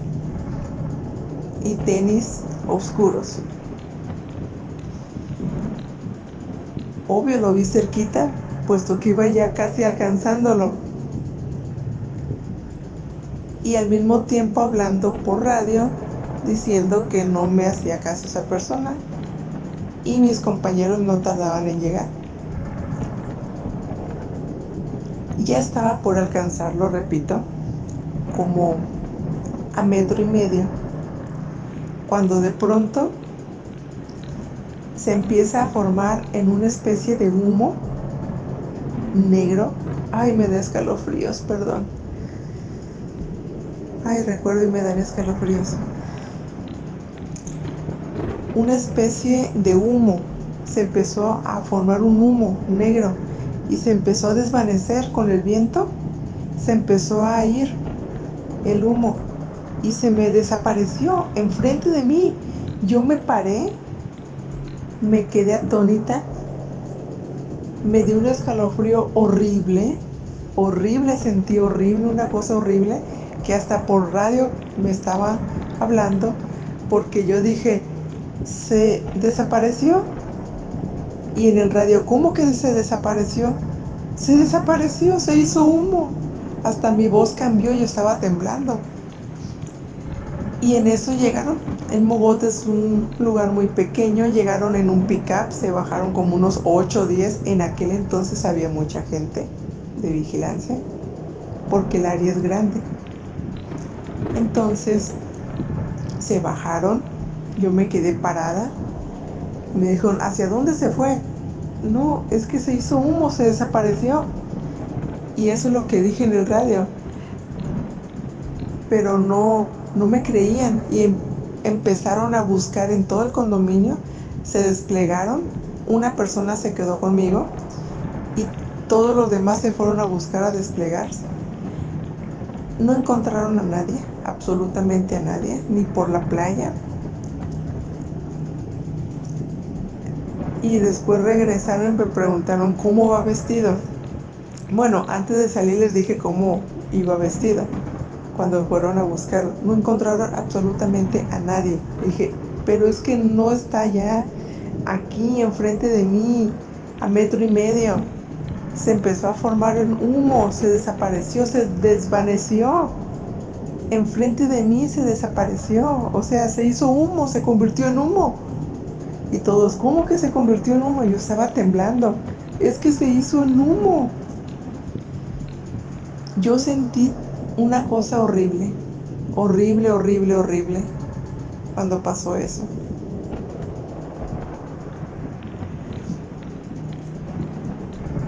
Y tenis oscuros. Obvio lo vi cerquita, puesto que iba ya casi alcanzándolo. Y al mismo tiempo hablando por radio, diciendo que no me hacía caso esa persona. Y mis compañeros no tardaban en llegar. Ya estaba por alcanzarlo, repito, como a 1,5 metros, cuando de pronto se empieza a formar en una especie de humo negro. Ay, me da escalofríos, perdón. Ay, recuerdo y me dan escalofríos. Una especie de humo. Se empezó a formar un humo negro y se empezó a desvanecer con el viento. Se empezó a ir el humo y se me desapareció enfrente de mí. Yo me paré, me quedé atónita, me dio un escalofrío horrible, sentí horrible, una cosa horrible, que hasta por radio me estaba hablando, porque yo dije, se desapareció. Y en el radio, ¿cómo que se desapareció? Se desapareció, se hizo humo. Hasta mi voz cambió, yo estaba temblando. Y en eso llegaron. El Mogote es un lugar muy pequeño. Llegaron en un pick-up, se bajaron como unos 8 o 10. En aquel entonces había mucha gente de vigilancia, porque el área es grande. Entonces se bajaron, yo me quedé parada. Me dijeron, ¿hacia dónde se fue? No, es que se hizo humo, se desapareció. Y eso es lo que dije en el radio. Pero no me creían y empezaron a buscar en todo el condominio. Se desplegaron, una persona se quedó conmigo y todos los demás se fueron a buscar, a desplegarse. No encontraron a nadie, absolutamente a nadie, ni por la playa. Y después regresaron y me preguntaron cómo va vestido. Bueno, antes de salir les dije cómo iba vestido. Cuando fueron a buscar, no encontraron absolutamente a nadie. Dije, pero es que no está ya aquí enfrente de mí, a 1,5 metros. Se empezó a formar el humo, se desapareció, se desvaneció. Enfrente de mí se desapareció. O sea, se hizo humo, se convirtió en humo. Y todos, ¿cómo que se convirtió en humo? Yo estaba temblando. Es que se hizo en humo. Yo sentí una cosa horrible, horrible, horrible, horrible, cuando pasó eso.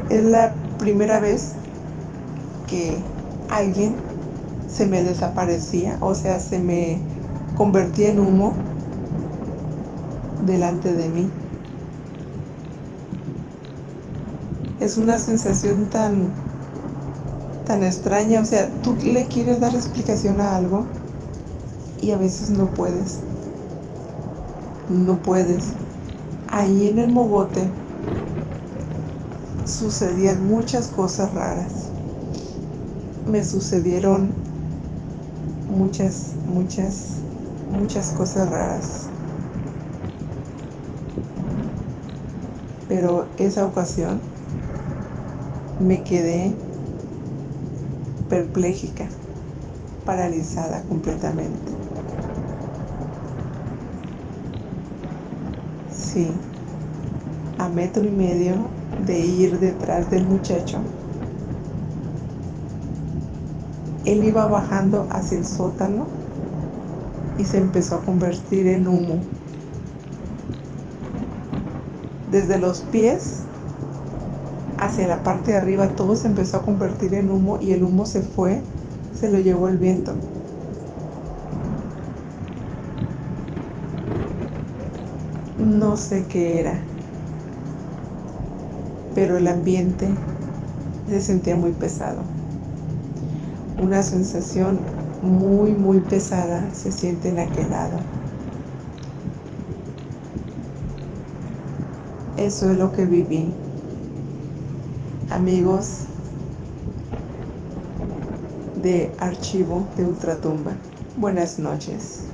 Es la primera vez que alguien se me desaparecía, o sea, se me convertía en humo delante de mí. Es una sensación tan extraña, o sea, tú le quieres dar explicación a algo y a veces no puedes. Ahí en el Mogote sucedían muchas cosas raras. Me sucedieron muchas cosas raras. Pero esa ocasión Me quedé perpléjica, paralizada completamente. Sí, a 1.5 metros de ir detrás del muchacho, él iba bajando hacia el sótano y se empezó a convertir en humo. Desde los pies hacia la parte de arriba todo se empezó a convertir en humo y el humo se fue, se lo llevó el viento. No sé qué era, pero el ambiente se sentía muy pesado. Una sensación muy, muy pesada se siente en aquel lado. Eso es lo que viví. Amigos de Archivo de Ultratumba, buenas noches.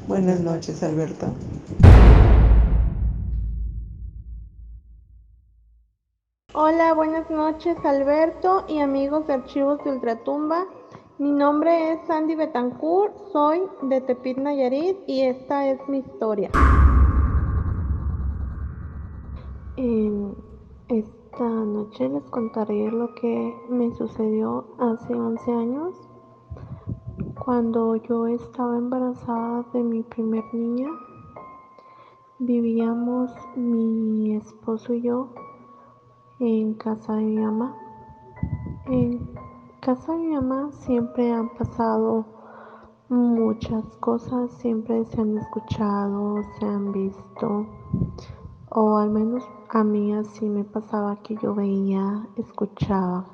Buenas noches, Alberto. Hola, buenas noches Alberto y amigos de Archivos de Ultratumba. Mi nombre es Sandy Betancourt, soy de Tepit, Nayarit y esta es mi historia. Esta noche les contaré lo que me sucedió hace 11 años, cuando yo estaba embarazada de mi primer niña. Vivíamos mi esposo y yo en casa de mi mamá. En casa de mi mamá siempre han pasado muchas cosas, siempre se han escuchado, se han visto, o al menos a mí así me pasaba, que yo veía, escuchaba,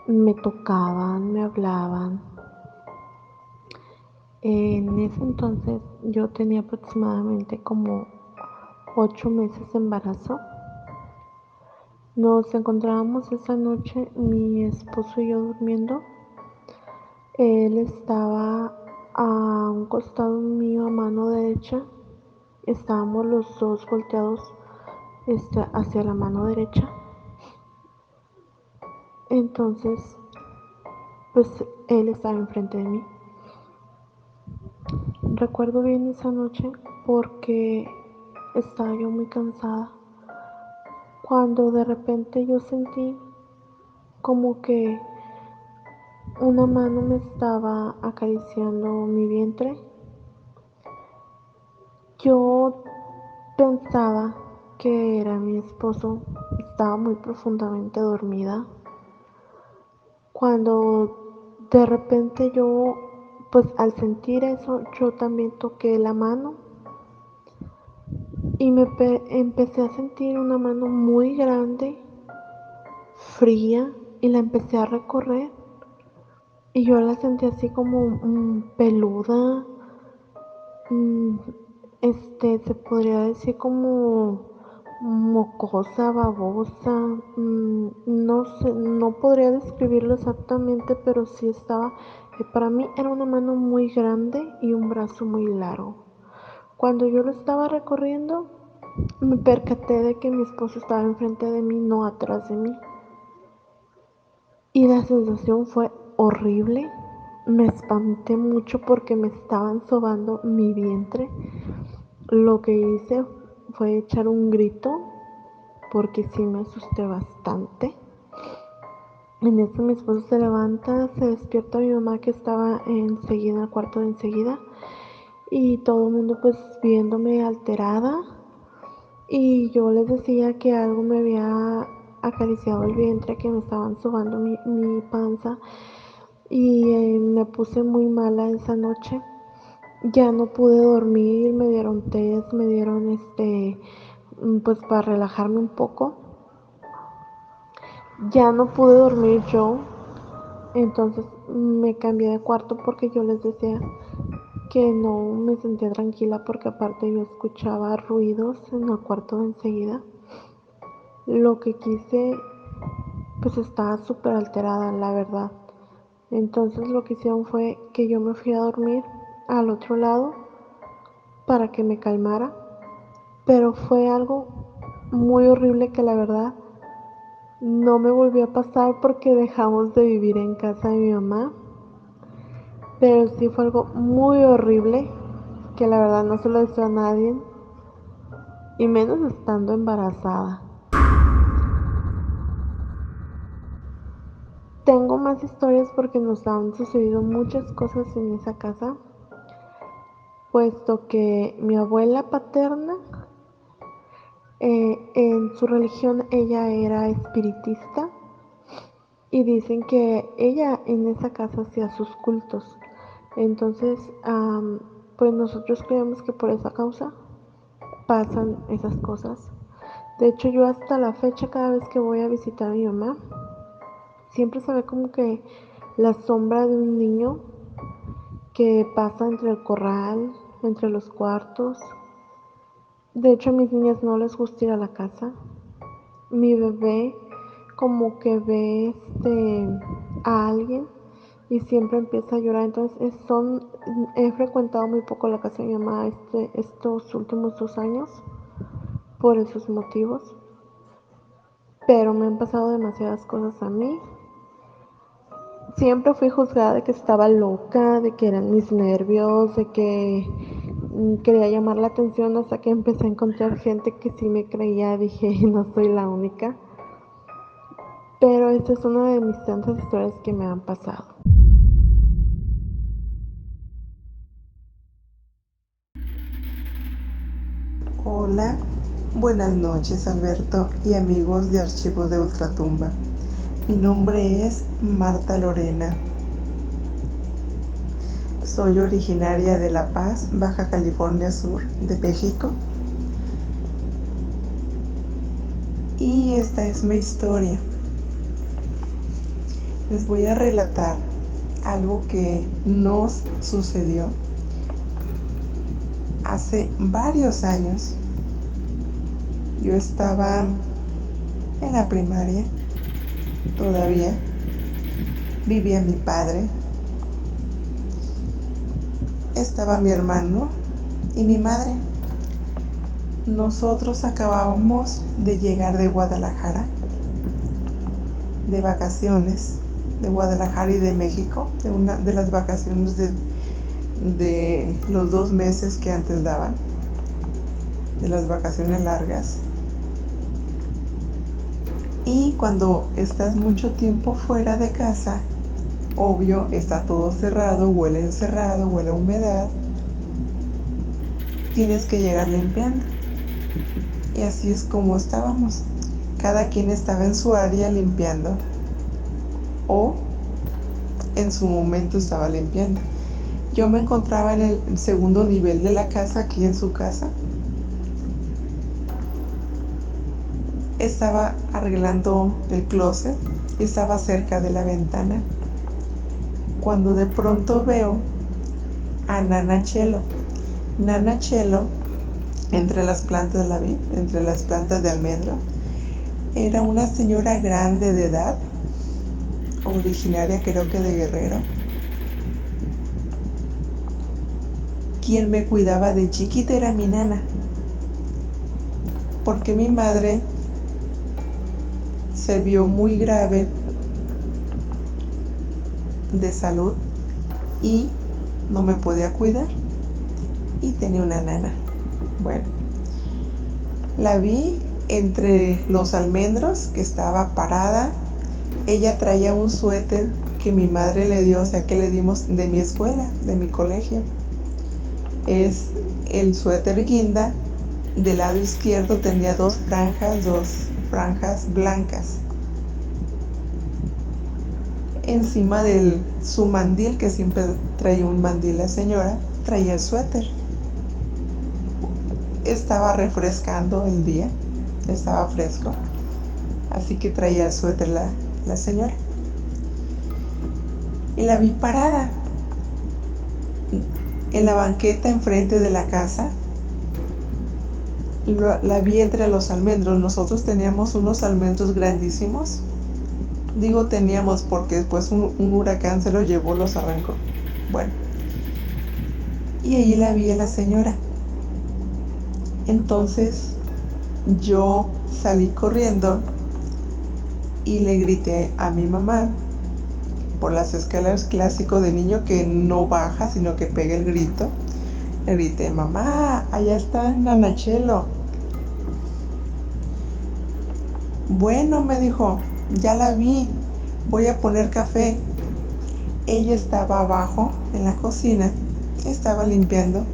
me tocaban, me hablaban. En ese entonces yo tenía aproximadamente como 8 meses de embarazo. Nos encontrábamos esa noche mi esposo y yo durmiendo. Él estaba a un costado mío, a mano derecha. Estábamos los dos volteados hacia la mano derecha. Entonces, pues él estaba enfrente de mí. Recuerdo bien esa noche porque estaba yo muy cansada, cuando de repente yo sentí como que una mano me estaba acariciando mi vientre. Yo pensaba que era mi esposo, estaba muy profundamente dormida, cuando de repente yo, pues al sentir eso, yo también toqué la mano y empecé a sentir una mano muy grande, fría, y la empecé a recorrer y yo la sentí así como peluda, mm, se podría decir como mocosa, babosa, no sé, no podría describirlo exactamente, pero sí estaba, para mí era una mano muy grande y un brazo muy largo. Cuando yo lo estaba recorriendo, me percaté de que mi esposo estaba enfrente de mí, no atrás de mí. Y la sensación fue horrible. Me espanté mucho porque me estaban sobando mi vientre. Lo que hice fue echar un grito porque sí me asusté bastante. En eso mi esposo se levanta, se despierta mi mamá, que estaba enseguida en el cuarto de enseguida, y todo el mundo pues viéndome alterada, y yo les decía que algo me había acariciado el vientre, que me estaban sobando mi panza, y me puse muy mala esa noche. Ya no pude dormir, me dieron test, me dieron pues para relajarme un poco. Ya no pude dormir yo, entonces me cambié de cuarto porque yo les decía que no me sentía tranquila, porque aparte yo escuchaba ruidos en el cuarto de enseguida. Lo que quise, pues estaba súper alterada, la verdad. Entonces lo que hicieron fue que yo me fui a dormir al otro lado para que me calmara, pero fue algo muy horrible, que la verdad No me volvió a pasar porque dejamos de vivir en casa de mi mamá, pero sí fue algo muy horrible que la verdad no se lo deseo a nadie, y menos estando embarazada. Tengo más historias porque nos han sucedido muchas cosas en esa casa, puesto que mi abuela paterna, en su religión ella era espiritista y dicen que ella en esa casa hacía sus cultos. Entonces, pues nosotros creemos que por esa causa pasan esas cosas. De hecho, yo hasta la fecha, cada vez que voy a visitar a mi mamá, siempre se ve como que la sombra de un niño que pasa entre el corral, entre los cuartos. De hecho, a mis niñas no les gusta ir a la casa. Mi bebé como que ve a alguien y siempre empieza a llorar. Entonces he frecuentado muy poco la casa de mi mamá estos últimos 2 años por esos motivos. Pero me han pasado demasiadas cosas a mí. Siempre fui juzgada de que estaba loca, de que eran mis nervios, de que quería llamar la atención, hasta que empecé a encontrar gente que sí me creía. Dije, no soy la única. Pero esta es una de mis tantas historias que me han pasado. Hola, buenas noches Alberto y amigos de Archivos de Ultratumba. Mi nombre es Marta Lorena. Soy originaria de La Paz, Baja California Sur, de México. Y esta es mi historia. Les voy a relatar algo que nos sucedió hace varios años. Yo estaba en la primaria, todavía vivía mi padre, estaba mi hermano y mi madre. Nosotros acabábamos de llegar de Guadalajara, de vacaciones, de Guadalajara y de México, de una de las vacaciones de los 2 meses que antes daban, de las vacaciones largas. Y cuando estás mucho tiempo fuera de casa, obvio, está todo cerrado, huele encerrado, huele a humedad, tienes que llegar limpiando. Y así es como estábamos. Cada quien estaba en su área limpiando, o en su momento estaba limpiando. Yo me encontraba en el segundo nivel de la casa, aquí en su casa. Estaba arreglando el closet y estaba cerca de la ventana, cuando de pronto veo a Nana Chelo. Nana Chelo, entre las plantas la vi, entre las plantas de almendro. Era una señora grande de edad, originaria creo que de Guerrero, quien me cuidaba de chiquita. Era mi nana, porque mi madre se vio muy grave de salud y no me podía cuidar, y tenía una nana. Bueno, la vi entre los almendros, que estaba parada. Ella traía un suéter que mi madre le dio, o sea, que le dimos de mi escuela, de mi colegio. Es el suéter guinda. Del lado izquierdo tenía dos franjas blancas. Encima de su mandil, que siempre traía un mandil la señora, traía el suéter. Estaba refrescando el día, estaba fresco, así que traía el suéter la señora. Y la vi parada en la banqueta enfrente de la casa. La vi entre los almendros. Nosotros teníamos unos almendros grandísimos. Digo teníamos porque después un huracán se los llevó, los arrancó. Bueno, y ahí la vi a la señora. Entonces yo salí corriendo y le grité a mi mamá por las escaleras, clásico de niño que no baja sino que pega el grito. Le grité: mamá, allá está Nanachelo. Bueno, me dijo, ya la vi, voy a poner café. Ella estaba abajo en la cocina, estaba limpiando,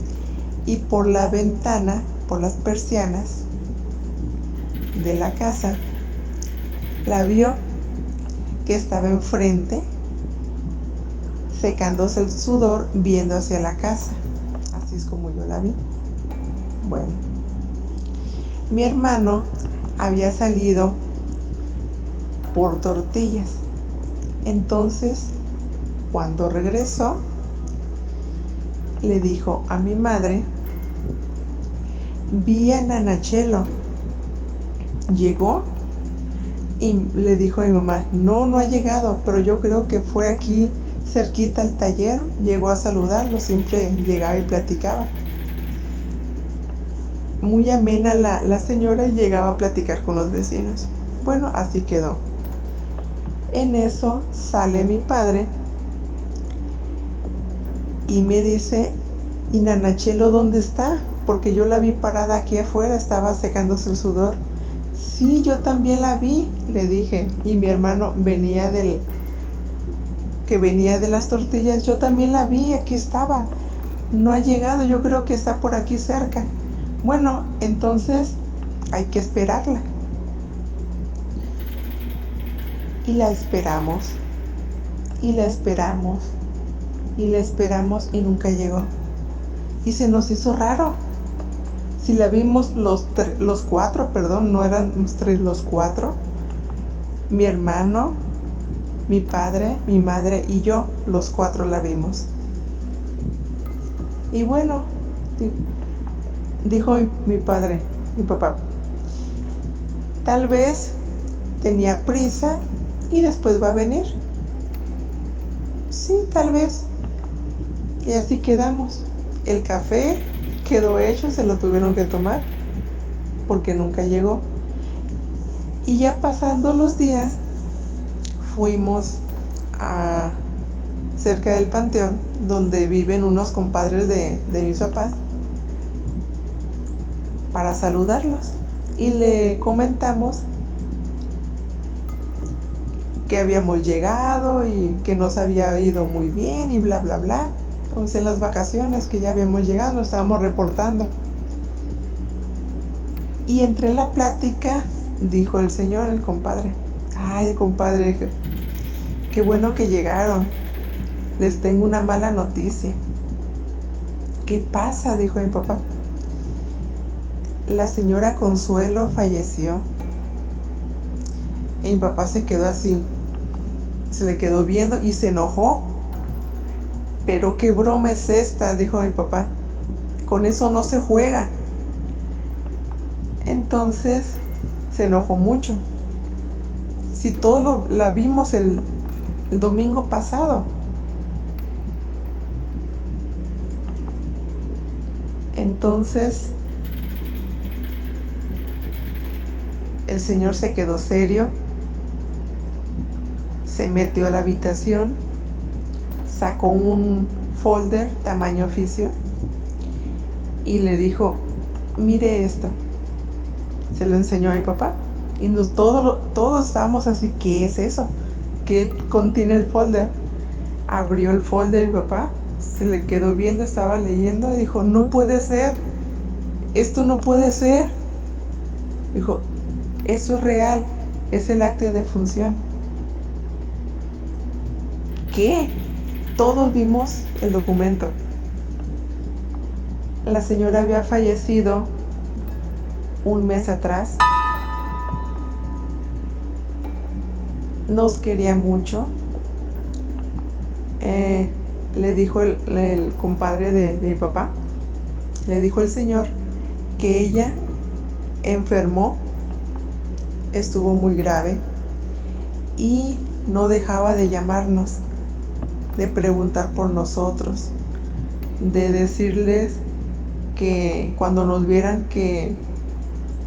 y por la ventana, por las persianas de la casa, la vio que estaba enfrente, secándose el sudor, viendo hacia la casa. Así es como yo la vi. Bueno, mi hermano había salido por tortillas. Entonces, cuando regresó, le dijo a mi madre: vi a Nanachelo. Llegó, y le dijo a mi mamá: no ha llegado, pero yo creo que fue aquí cerquita al taller, llegó a saludarlo, siempre llegaba y platicaba. Muy amena la señora, y llegaba a platicar con los vecinos. Bueno, así quedó. En eso sale mi padre y me dice: ¿y Nanachelo dónde está? Porque yo la vi parada aquí afuera, estaba secándose el sudor. Sí, yo también la vi, le dije, y mi hermano venía de las tortillas. Yo también la vi, aquí estaba, no ha llegado, yo creo que está por aquí cerca. Bueno, entonces hay que esperarla. Y la esperamos, y la esperamos, y la esperamos, y nunca llegó. Y se nos hizo raro. Si la vimos los cuatro, no eran los tres, los cuatro, mi hermano, mi padre, mi madre y yo, los cuatro la vimos. Y bueno, dijo mi padre, mi papá, tal vez tenía prisa y después va a venir. Sí, tal vez. Y así quedamos. El café quedó hecho, se lo tuvieron que tomar porque nunca llegó. Y ya pasando los días, fuimos a cerca del panteón donde viven unos compadres de mis papás para saludarlos, y le comentamos que habíamos llegado y que nos había ido muy bien y bla bla bla. Pues en las vacaciones que ya habíamos llegado, nos estábamos reportando. Y entre la plática dijo el señor, el compadre: ay, compadre, qué bueno que llegaron, les tengo una mala noticia. ¿Qué pasa?, dijo mi papá. La señora Consuelo falleció. Y mi papá se quedó así, se le quedó viendo y se enojó. Pero qué broma es esta, dijo mi papá, con eso no se juega. Entonces se enojó mucho. Si todo la vimos el domingo pasado. Entonces el señor se quedó serio, se metió a la habitación, sacó un folder tamaño oficio y le dijo: mire esto. Se lo enseñó a mi papá y todos estábamos así: ¿qué es eso? ¿Qué contiene el folder? Abrió el folder mi papá, se le quedó viendo, estaba leyendo y dijo: no puede ser, esto no puede ser. Dijo: eso es real, es el acta de defunción. ¿Qué? Todos vimos el documento. La señora había fallecido un mes atrás. Nos quería mucho. Le dijo el compadre de mi papá, le dijo el señor que ella enfermó, estuvo muy grave y no dejaba de llamarnos, de preguntar por nosotros, de decirles que cuando nos vieran que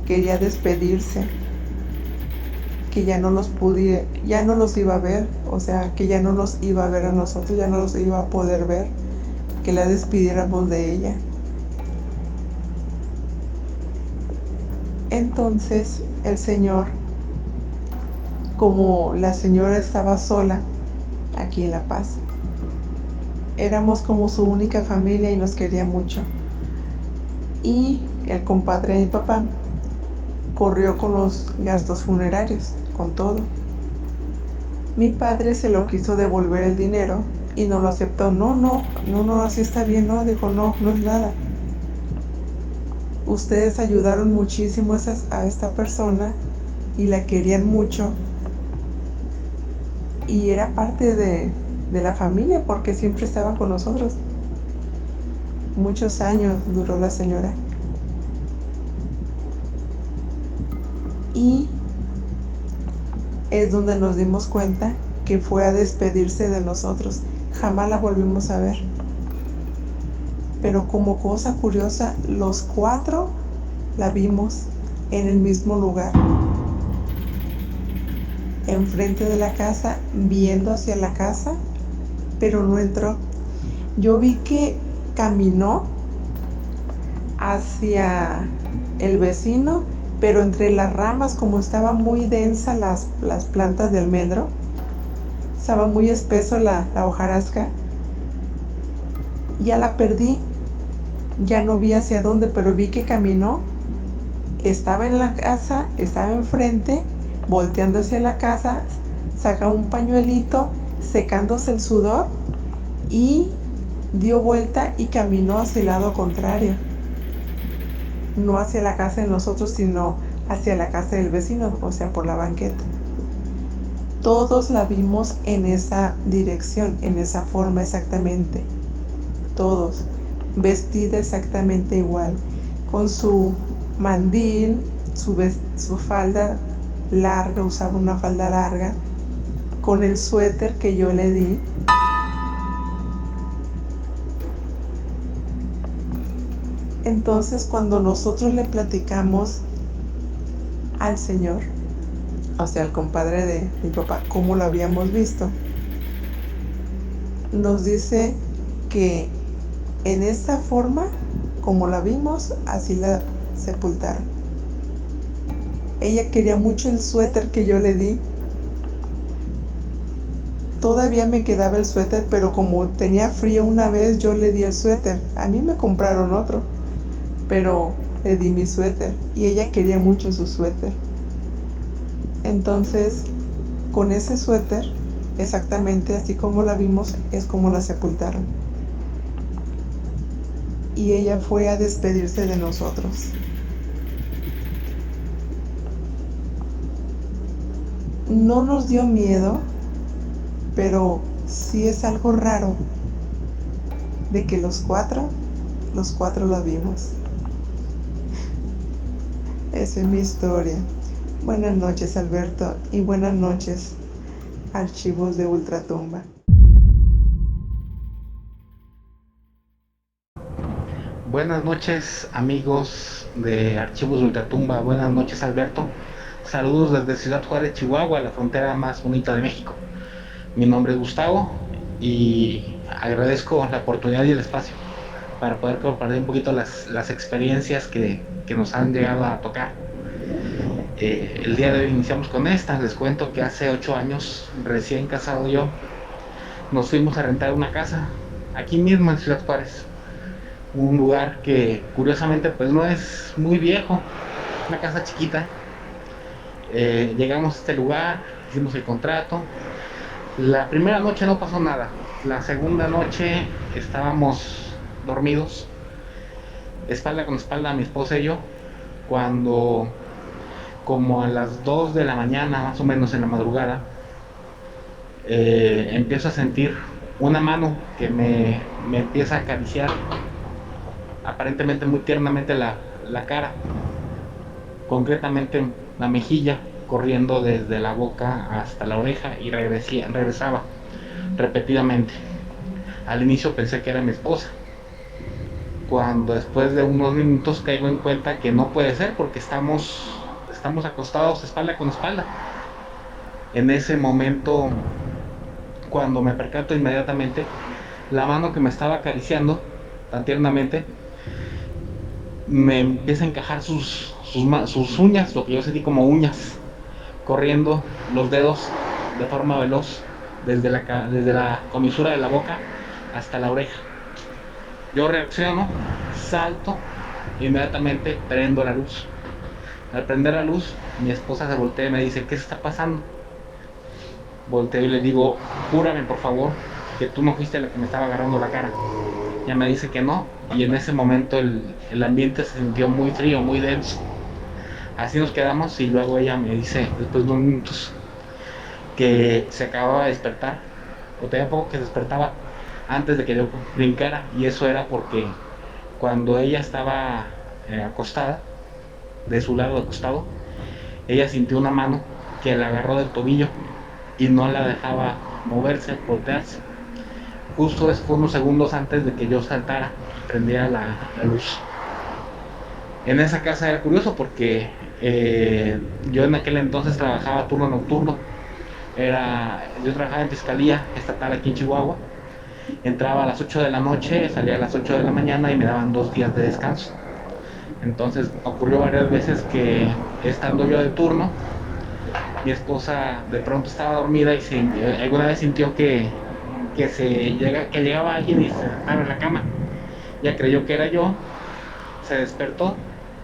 quería despedirse. que ya no ya no los iba a ver, o sea, que ya no los iba a ver a nosotros, ya no los iba a poder ver, que la despidiéramos de ella. Entonces el Señor, como la señora estaba sola aquí en La Paz, éramos como su única familia y nos quería mucho. Y el compadre de mi papá corrió con los gastos funerarios, con todo. Mi padre se lo quiso devolver el dinero y no lo aceptó. No, así está bien, no, dijo, no es nada. Ustedes ayudaron muchísimo a esta persona y la querían mucho. Y era parte de la familia porque siempre estaba con nosotros. Muchos años duró la señora. Y es donde nos dimos cuenta que fue a despedirse de nosotros. Jamás la volvimos a ver. Pero como cosa curiosa, los 4 la vimos en el mismo lugar. Enfrente de la casa, viendo hacia la casa, pero no entró. Yo vi que caminó hacia el vecino, pero entre las ramas, como estaba muy densa las plantas de almendro, estaba muy espeso la hojarasca, ya la perdí, ya no vi hacia dónde, pero vi que caminó, estaba en la casa, estaba enfrente, volteando hacia la casa, sacó un pañuelito, secándose el sudor y dio vuelta y caminó hacia el lado contrario. No hacia la casa de nosotros, sino hacia la casa del vecino, o sea, por la banqueta. Todos la vimos en esa dirección, en esa forma exactamente. Todos, vestida exactamente igual, con su mandil, su falda larga, usaba una falda larga, con el suéter que yo le di. Entonces, cuando nosotros le platicamos al Señor, o sea, al compadre de mi papá, cómo lo habíamos visto, nos dice que en esta forma, como la vimos, así la sepultaron. Ella quería mucho el suéter que yo le di. Todavía me quedaba el suéter, pero como tenía frío una vez, yo le di el suéter. A mí me compraron otro, pero le di mi suéter y ella quería mucho su suéter. Entonces, con ese suéter, exactamente así como la vimos, es como la sepultaron. Y ella fue a despedirse de nosotros. No nos dio miedo, pero sí es algo raro de que los cuatro la vimos. Esa es mi historia. Buenas noches, Alberto, y buenas noches, Archivos de Ultratumba. Buenas noches, amigos de Archivos de Ultratumba. Buenas noches, Alberto. Saludos desde Ciudad Juárez, Chihuahua, la frontera más bonita de México. Mi nombre es Gustavo y agradezco la oportunidad y el espacio para poder compartir un poquito las experiencias que nos han llegado a tocar. El día de hoy iniciamos con esta. Les cuento que hace 8 años, recién casado yo, nos fuimos a rentar una casa aquí mismo en Ciudad Juárez. Un lugar que curiosamente pues no es muy viejo, una casa chiquita. Llegamos a este lugar, hicimos el contrato. La primera noche no pasó nada. La segunda noche estábamos dormidos, espalda con espalda, mi esposa y yo, cuando como a las 2 de la mañana, más o menos en la madrugada, empiezo a sentir una mano que me empieza a acariciar, aparentemente muy tiernamente la cara, concretamente la mejilla, corriendo desde la boca hasta la oreja y regresaba repetidamente. Al inicio pensé que era mi esposa, cuando después de unos minutos caigo en cuenta que no puede ser porque estamos acostados espalda con espalda. En ese momento, cuando me percato inmediatamente, la mano que me estaba acariciando tan tiernamente me empieza a encajar sus uñas, lo que yo sentí como uñas, corriendo los dedos de forma veloz desde la comisura de la boca hasta la oreja. Yo reacciono, salto, inmediatamente prendo la luz. Al prender la luz, mi esposa se voltea y me dice: ¿qué se está pasando? Volteo y le digo: júrame por favor que tú no fuiste la que me estaba agarrando la cara. Ella me dice que no, y en ese momento el ambiente se sintió muy frío, muy denso. Así nos quedamos, y luego ella me dice, después de unos minutos, que se acababa de despertar, o tenía poco que se despertaba antes de que yo brincara, y eso era porque cuando ella estaba acostada, de su lado acostado, ella sintió una mano que la agarró del tobillo y no la dejaba moverse, voltearse. Justo eso fue unos segundos antes de que yo saltara y prendiera la luz. En esa casa era curioso porque yo en aquel entonces trabajaba turno nocturno. Yo trabajaba en fiscalía estatal aquí en Chihuahua. Entraba a las 8 de la noche, salía a las 8 de la mañana y me daban 2 días de descanso. Entonces ocurrió varias veces que, estando yo de turno, mi esposa de pronto estaba dormida y alguna vez sintió que llegaba alguien y se sentaba en la cama. Ella creyó que era yo, se despertó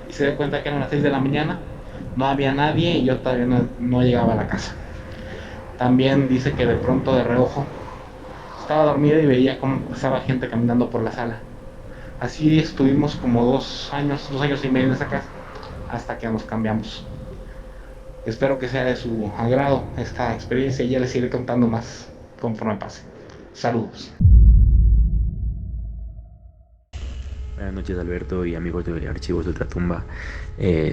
y se dio cuenta que eran las 6 de la mañana, no había nadie y yo todavía no llegaba a la casa. También dice que de pronto, de reojo, estaba dormida y veía cómo pasaba gente caminando por la sala. Así estuvimos como 2 años y medio en esa casa, hasta que nos cambiamos. Espero que sea de su agrado esta experiencia y ya les iré contando más conforme pase. Saludos. Buenas noches, Alberto y amigos de Archivos de Ultratumba.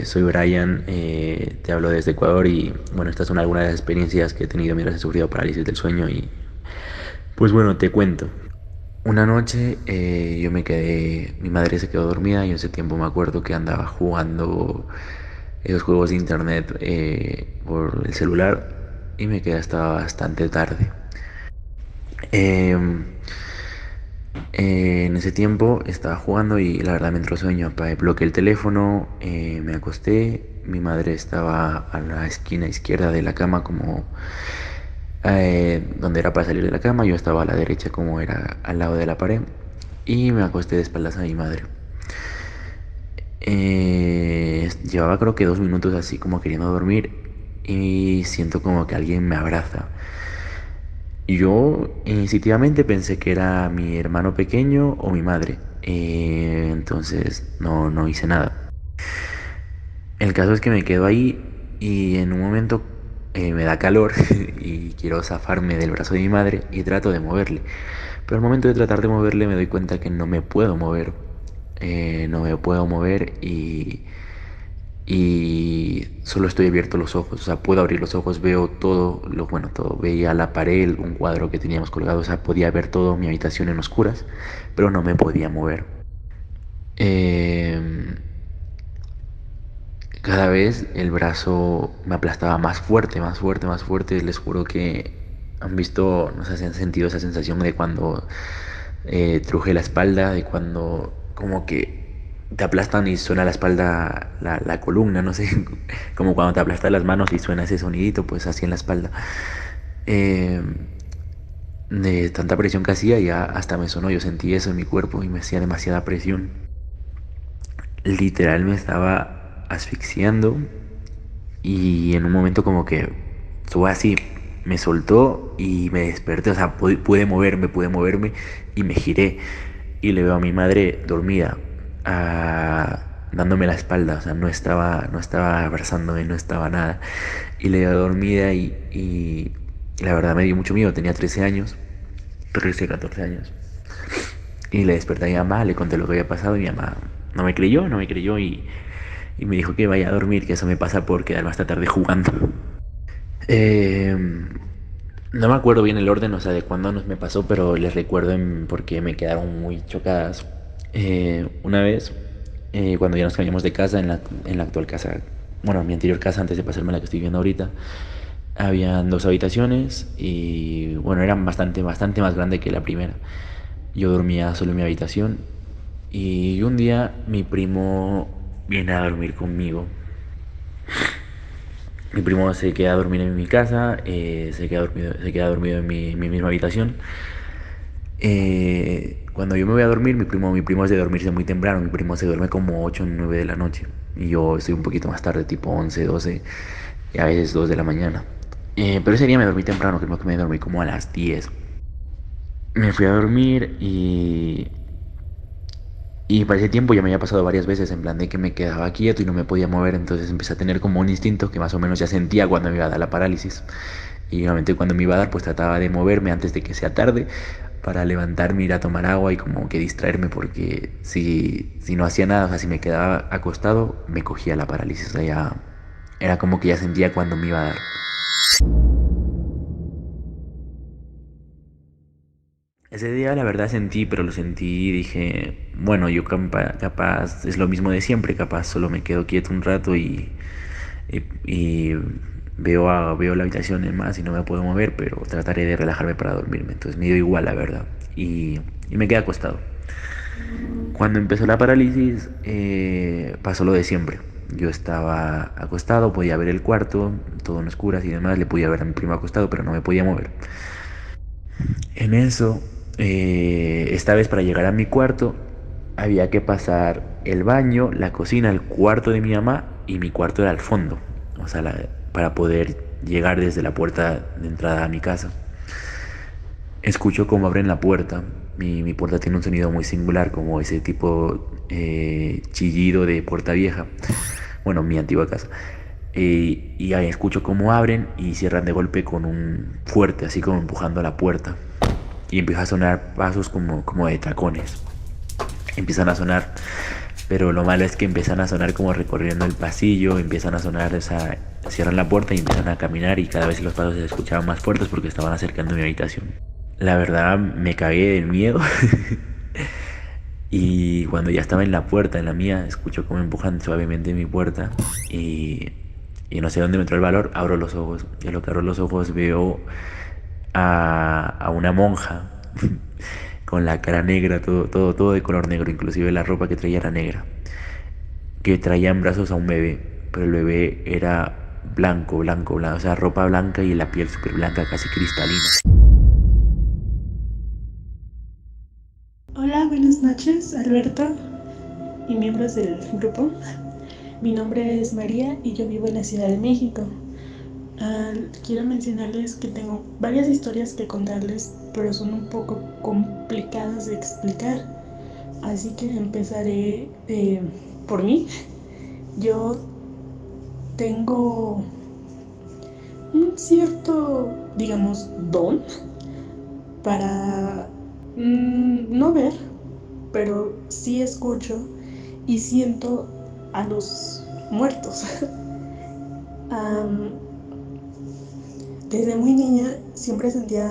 Soy Brian, te hablo desde Ecuador y bueno, estas son algunas de las experiencias que he tenido mientras he sufrido parálisis del sueño y pues bueno, te cuento. Una noche mi madre se quedó dormida y en ese tiempo me acuerdo que andaba jugando esos juegos de internet por el celular y me quedé hasta bastante tarde. Em, en ese tiempo estaba jugando y la verdad me entró sueño. Bloqueé el teléfono, me acosté. Mi madre estaba a la esquina izquierda de la cama, como donde era para salir de la cama. Yo estaba a la derecha, como era al lado de la pared. Y me acosté de espaldas a mi madre. Llevaba creo que 2 minutos así como queriendo dormir y siento como que alguien me abraza. Yo instintivamente pensé que era mi hermano pequeño o mi madre. Entonces no hice nada. El caso es que me quedo ahí y en un momento me da calor y quiero zafarme del brazo de mi madre y trato de moverle. Pero al momento de tratar de moverle me doy cuenta que no me puedo mover. No me puedo mover y solo estoy abierto los ojos, o sea, puedo abrir los ojos, veo todo, todo, veía la pared, un cuadro que teníamos colgado, o sea, podía ver todo mi habitación en oscuras, pero no me podía mover. Em, Cada vez el brazo me aplastaba más fuerte, más fuerte, más fuerte, les juro que han visto, no sé si han sentido esa sensación de cuando truje la espalda, de cuando como que te aplastan y suena la espalda, la columna, no sé, como cuando te aplastan las manos y suena ese sonidito, pues así en la espalda. Eh, de tanta presión que hacía, ya hasta me sonó, yo sentí eso en mi cuerpo y me hacía demasiada presión. Literal me estaba asfixiando y en un momento como que fue así, me soltó y me desperté, o sea, pude moverme y me giré y le veo a mi madre dormida, dándome la espalda, o sea, no estaba abrazándome, no estaba nada. Y le veo dormida y la verdad me dio mucho miedo, tenía 13 años, 13, 14 años. Y le desperté a mi mamá, le conté lo que había pasado y mi mamá no me creyó y me dijo que vaya a dormir, que eso me pasa por quedarme hasta tarde jugando. Eh, no me acuerdo bien el orden, o sea, de cuándo me pasó, pero les recuerdo porque me quedaron muy chocadas. Una vez, cuando ya nos cambiamos de casa, en la actual casa, bueno, mi anterior casa antes de pasarme a la que estoy viviendo ahorita, Habían dos habitaciones y bueno, eran bastante más grandes que la primera. Yo dormía solo en mi habitación y un día mi primo viene a dormir conmigo. Mi primo se queda a dormir en mi casa, se queda dormido en mi misma habitación. Cuando yo me voy a dormir, mi primo es de dormirse muy temprano, mi primo se duerme como 8 o 9 de la noche y yo estoy un poquito más tarde, tipo 11 12 y a veces 2 de la mañana. Pero ese día me dormí temprano, creo que me dormí como a las 10. Me fui a dormir y para ese tiempo ya me había pasado varias veces en plan de que me quedaba quieto y no me podía mover, entonces empecé a tener como un instinto que más o menos ya sentía cuando me iba a dar la parálisis. Y normalmente cuando me iba a dar pues trataba de moverme antes de que sea tarde para levantarme, ir a tomar agua y como que distraerme porque si no hacía nada, o sea, si me quedaba acostado, me cogía la parálisis, o sea, ya era como que ya sentía cuando me iba a dar. Ese día la verdad sentí, pero lo sentí y dije, bueno, yo capaz es lo mismo de siempre, capaz solo me quedo quieto un rato y veo la habitación en más y no me puedo mover, pero trataré de relajarme para dormirme. Entonces me dio igual, la verdad. Y me quedé acostado. Cuando empezó la parálisis, pasó lo de siempre. Yo estaba acostado, podía ver el cuarto, todo en oscuras y demás, le podía ver a mi primo acostado, pero no me podía mover. En eso, esta vez para llegar a mi cuarto, había que pasar el baño, la cocina, el cuarto de mi mamá y mi cuarto era al fondo, o sea, para poder llegar desde la puerta de entrada a mi casa. Escucho cómo abren la puerta. Mi puerta tiene un sonido muy singular, como ese tipo chillido de puerta vieja. Bueno, mi antigua casa. Y ahí escucho cómo abren y cierran de golpe con un fuerte, así como empujando la puerta. Y empieza a sonar pasos como de tacones. Empiezan a sonar, pero lo malo es que empiezan a sonar como recorriendo el pasillo, empiezan a sonar, cierran la puerta y empiezan a caminar y cada vez los pasos se escuchaban más fuertes porque estaban acercando a mi habitación. La verdad me cagué del miedo y cuando ya estaba en la puerta, en la mía, escucho cómo empujan suavemente mi puerta y, y no sé dónde me entró el valor, abro los ojos y a lo que abro los ojos veo a una monja con la cara negra, todo de color negro, inclusive la ropa que traía era negra, que traía en brazos a un bebé, pero el bebé era blanco, o sea, ropa blanca y la piel súper blanca, casi cristalina. Hola, buenas noches, Alberto y miembros del grupo. Mi nombre es María y yo vivo en la Ciudad de México. Quiero mencionarles que tengo varias historias que contarles, pero son un poco complicadas de explicar. Así que empezaré por mí. Yo tengo un cierto, digamos, don para no ver, pero sí escucho y siento a los muertos. Desde muy niña siempre sentía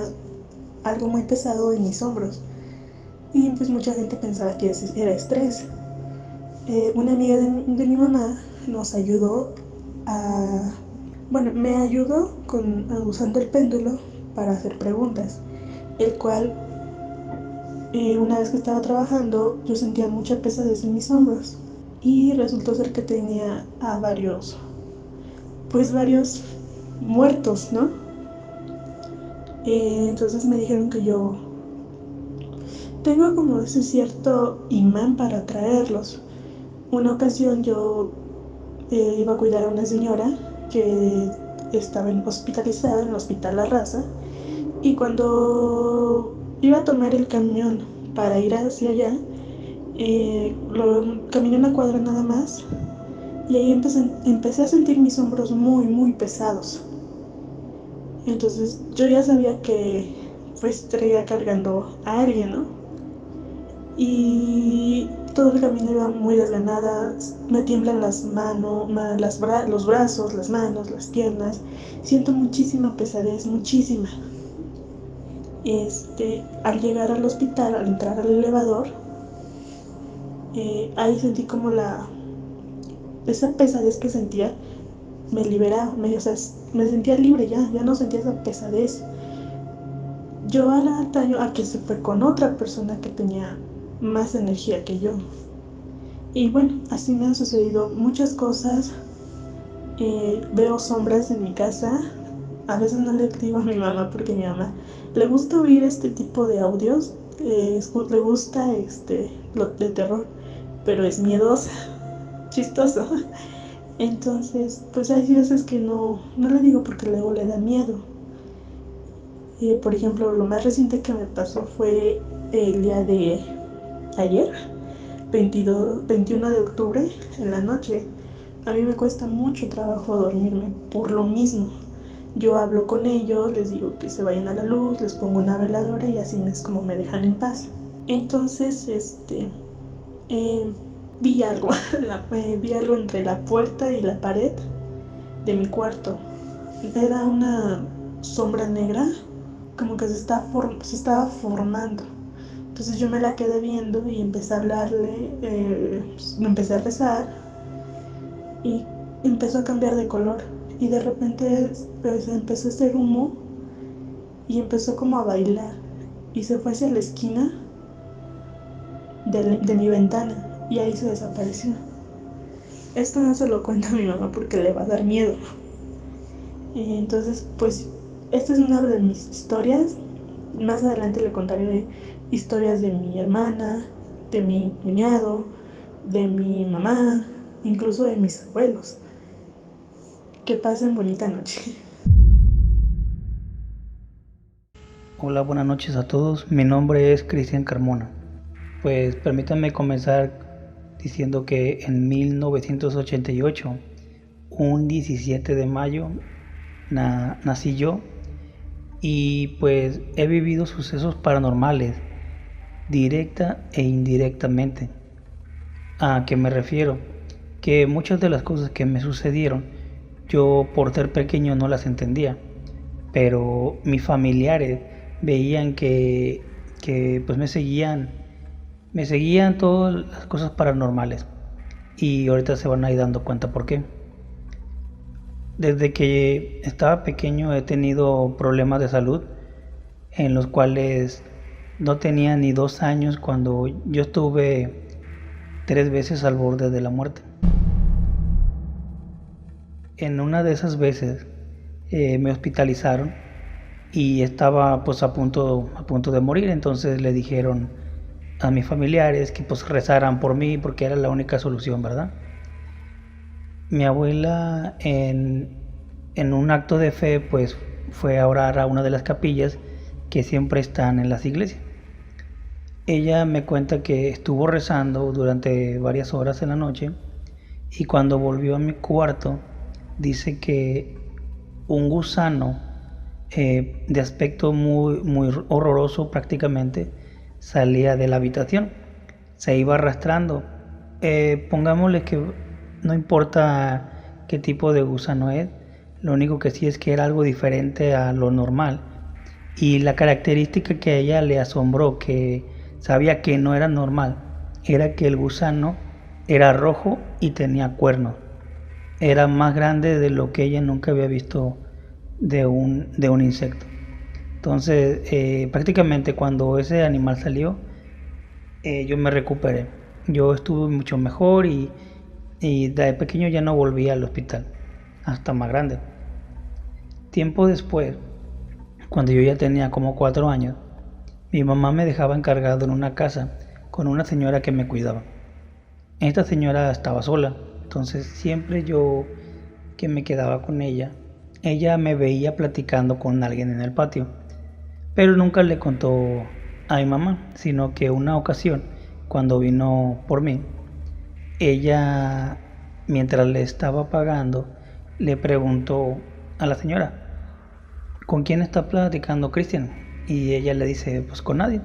algo muy pesado en mis hombros y pues mucha gente pensaba que era estrés. Una amiga de mi mamá nos ayudó me ayudó usando el péndulo para hacer preguntas, el cual una vez que estaba trabajando yo sentía mucha pesadez en mis hombros y resultó ser que tenía a varios muertos, ¿no? Entonces me dijeron que yo tengo como ese cierto imán para atraerlos. Una ocasión yo iba a cuidar a una señora que estaba hospitalizada en el Hospital La Raza y cuando iba a tomar el camión para ir hacia allá, caminé una cuadra nada más y ahí empecé a sentir mis hombros muy pesados. Entonces yo ya sabía que pues traía cargando a alguien, ¿no? Y todo el camino iba muy desganada, me tiemblan las manos, los brazos, las manos, las piernas, siento muchísima pesadez, muchísima. Al llegar al hospital, al entrar al elevador, ahí sentí como esa pesadez que sentía me liberaba, o sea, me sentía libre ya no sentía esa pesadez. Yo al ataño a que se fue con otra persona que tenía más energía que yo. Y bueno, así me han sucedido muchas cosas. Veo sombras en mi casa. A veces no le digo a mi mamá porque a mi mamá le gusta oír este tipo de audios. Le gusta lo de terror, pero es miedosa, chistoso. Entonces, pues hay veces que no le digo porque luego le da miedo. Por ejemplo, lo más reciente que me pasó fue el día de ayer, 21 de octubre, en la noche. A mí me cuesta mucho trabajo dormirme por lo mismo. Yo hablo con ellos, les digo que se vayan a la luz, les pongo una veladora y así es como me dejan en paz. Entonces, vi algo entre la puerta y la pared de mi cuarto. Era una sombra negra, como que se estaba formando. Entonces yo me la quedé viendo y empecé a hablarle, me empecé a rezar y empezó a cambiar de color. Y de repente pues, empezó a hacer humo y empezó como a bailar. Y se fue hacia la esquina de mi ventana y ahí se desapareció. Esto no se lo cuento a mi mamá porque le va a dar miedo. Entonces, pues, esta es una de mis historias. Más adelante le contaré historias de mi hermana, de mi cuñado, de mi mamá, incluso de mis abuelos. Que pasen bonita noche. Hola, buenas noches a todos. Mi nombre es Cristian Carmona. Pues permítanme comenzar diciendo que en 1988, un 17 de mayo, nací yo y pues he vivido sucesos paranormales, directa e indirectamente. ¿A qué me refiero? Que muchas de las cosas que me sucedieron, yo por ser pequeño no las entendía, pero mis familiares veían que pues me seguían todas las cosas paranormales y ahorita se van a ir dando cuenta por qué. Desde que estaba pequeño he tenido problemas de salud en los cuales no tenía ni 2 años cuando yo estuve 3 veces al borde de la muerte. En una de esas veces me hospitalizaron y estaba pues a punto de morir. Entonces le dijeron a mis familiares que pues rezaran por mí porque era la única solución, ¿verdad? Mi abuela en un acto de fe pues fue a orar a una de las capillas que siempre están en las iglesias. Ella me cuenta que estuvo rezando durante varias horas en la noche y cuando volvió a mi cuarto dice que un gusano de aspecto muy horroroso prácticamente salía de la habitación, se iba arrastrando. Pongámosle que no importa qué tipo de gusano es, lo único que sí es que era algo diferente a lo normal. Y la característica que a ella le asombró, que sabía que no era normal, era que el gusano era rojo y tenía cuernos. Era más grande de lo que ella nunca había visto de un insecto. Entonces, prácticamente cuando ese animal salió, yo me recuperé. Yo estuve mucho mejor y de pequeño ya no volví al hospital, hasta más grande. Tiempo después, cuando yo ya tenía como 4 años, mi mamá me dejaba encargado en una casa con una señora que me cuidaba. Esta señora estaba sola, entonces siempre yo que me quedaba con ella me veía platicando con alguien en el patio, pero nunca le contó a mi mamá, sino que una ocasión, cuando vino por mí, ella, mientras le estaba pagando, le preguntó a la señora, ¿con quién está platicando Cristian? Y ella le dice, pues con nadie.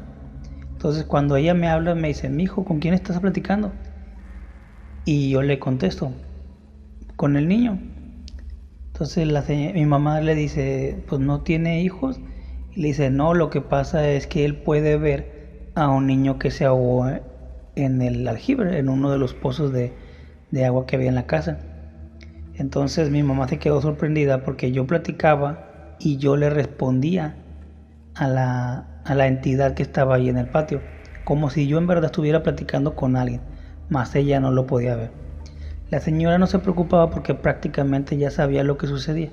Entonces cuando ella me habla, me dice, mijo, ¿con quién estás platicando? Y yo le contesto, con el niño. Entonces mi mamá le dice, pues no tiene hijos. Y le dice, no, lo que pasa es que él puede ver a un niño que se ahogó en el aljibe, en uno de los pozos de agua que había en la casa. Entonces mi mamá se quedó sorprendida porque yo platicaba y yo le respondía a la entidad que estaba ahí en el patio, como si yo en verdad estuviera platicando con alguien, mas ella no lo podía ver. La señora no se preocupaba porque prácticamente ya sabía lo que sucedía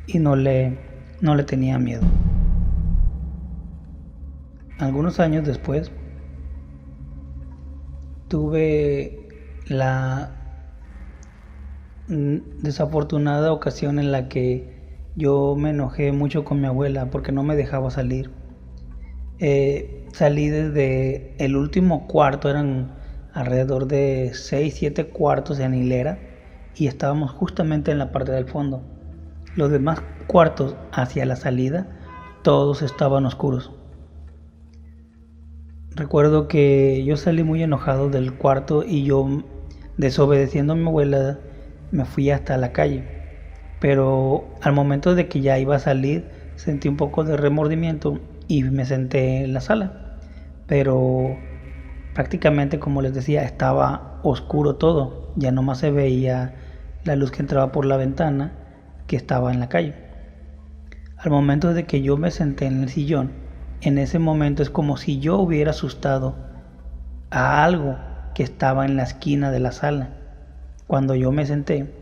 y no le tenía miedo. Algunos años después tuve la desafortunada ocasión en la que yo me enojé mucho con mi abuela porque no me dejaba salir. Salí desde el último cuarto, eran alrededor de 6-7 cuartos en hilera y estábamos justamente en la parte del fondo. Los demás cuartos hacia la salida, todos estaban oscuros. Recuerdo que yo salí muy enojado del cuarto y yo, desobedeciendo a mi abuela, me fui hasta la calle. Pero al momento de que ya iba a salir, sentí un poco de remordimiento y me senté en la sala. Pero prácticamente, como les decía, estaba oscuro todo. Ya nomás se veía la luz que entraba por la ventana que estaba en la calle. Al momento de que yo me senté en el sillón, en ese momento es como si yo hubiera asustado a algo que estaba en la esquina de la sala. Cuando yo me senté,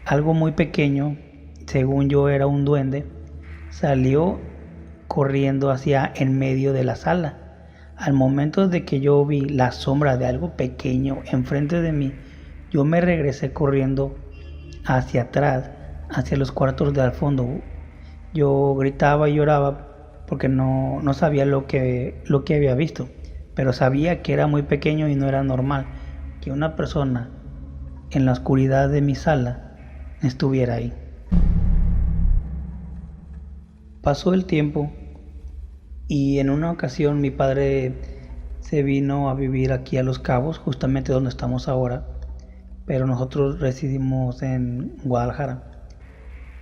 algo muy pequeño, según yo era un duende, salió corriendo hacia en medio de la sala. Al momento de que yo vi la sombra de algo pequeño enfrente de mí, yo me regresé corriendo hacia atrás, hacia los cuartos de al fondo. Yo gritaba y lloraba porque no sabía lo que había visto, pero sabía que era muy pequeño y no era normal que una persona en la oscuridad de mi sala estuviera ahí. Pasó el tiempo y en una ocasión mi padre se vino a vivir aquí a Los Cabos, justamente donde estamos ahora, pero nosotros residimos en Guadalajara.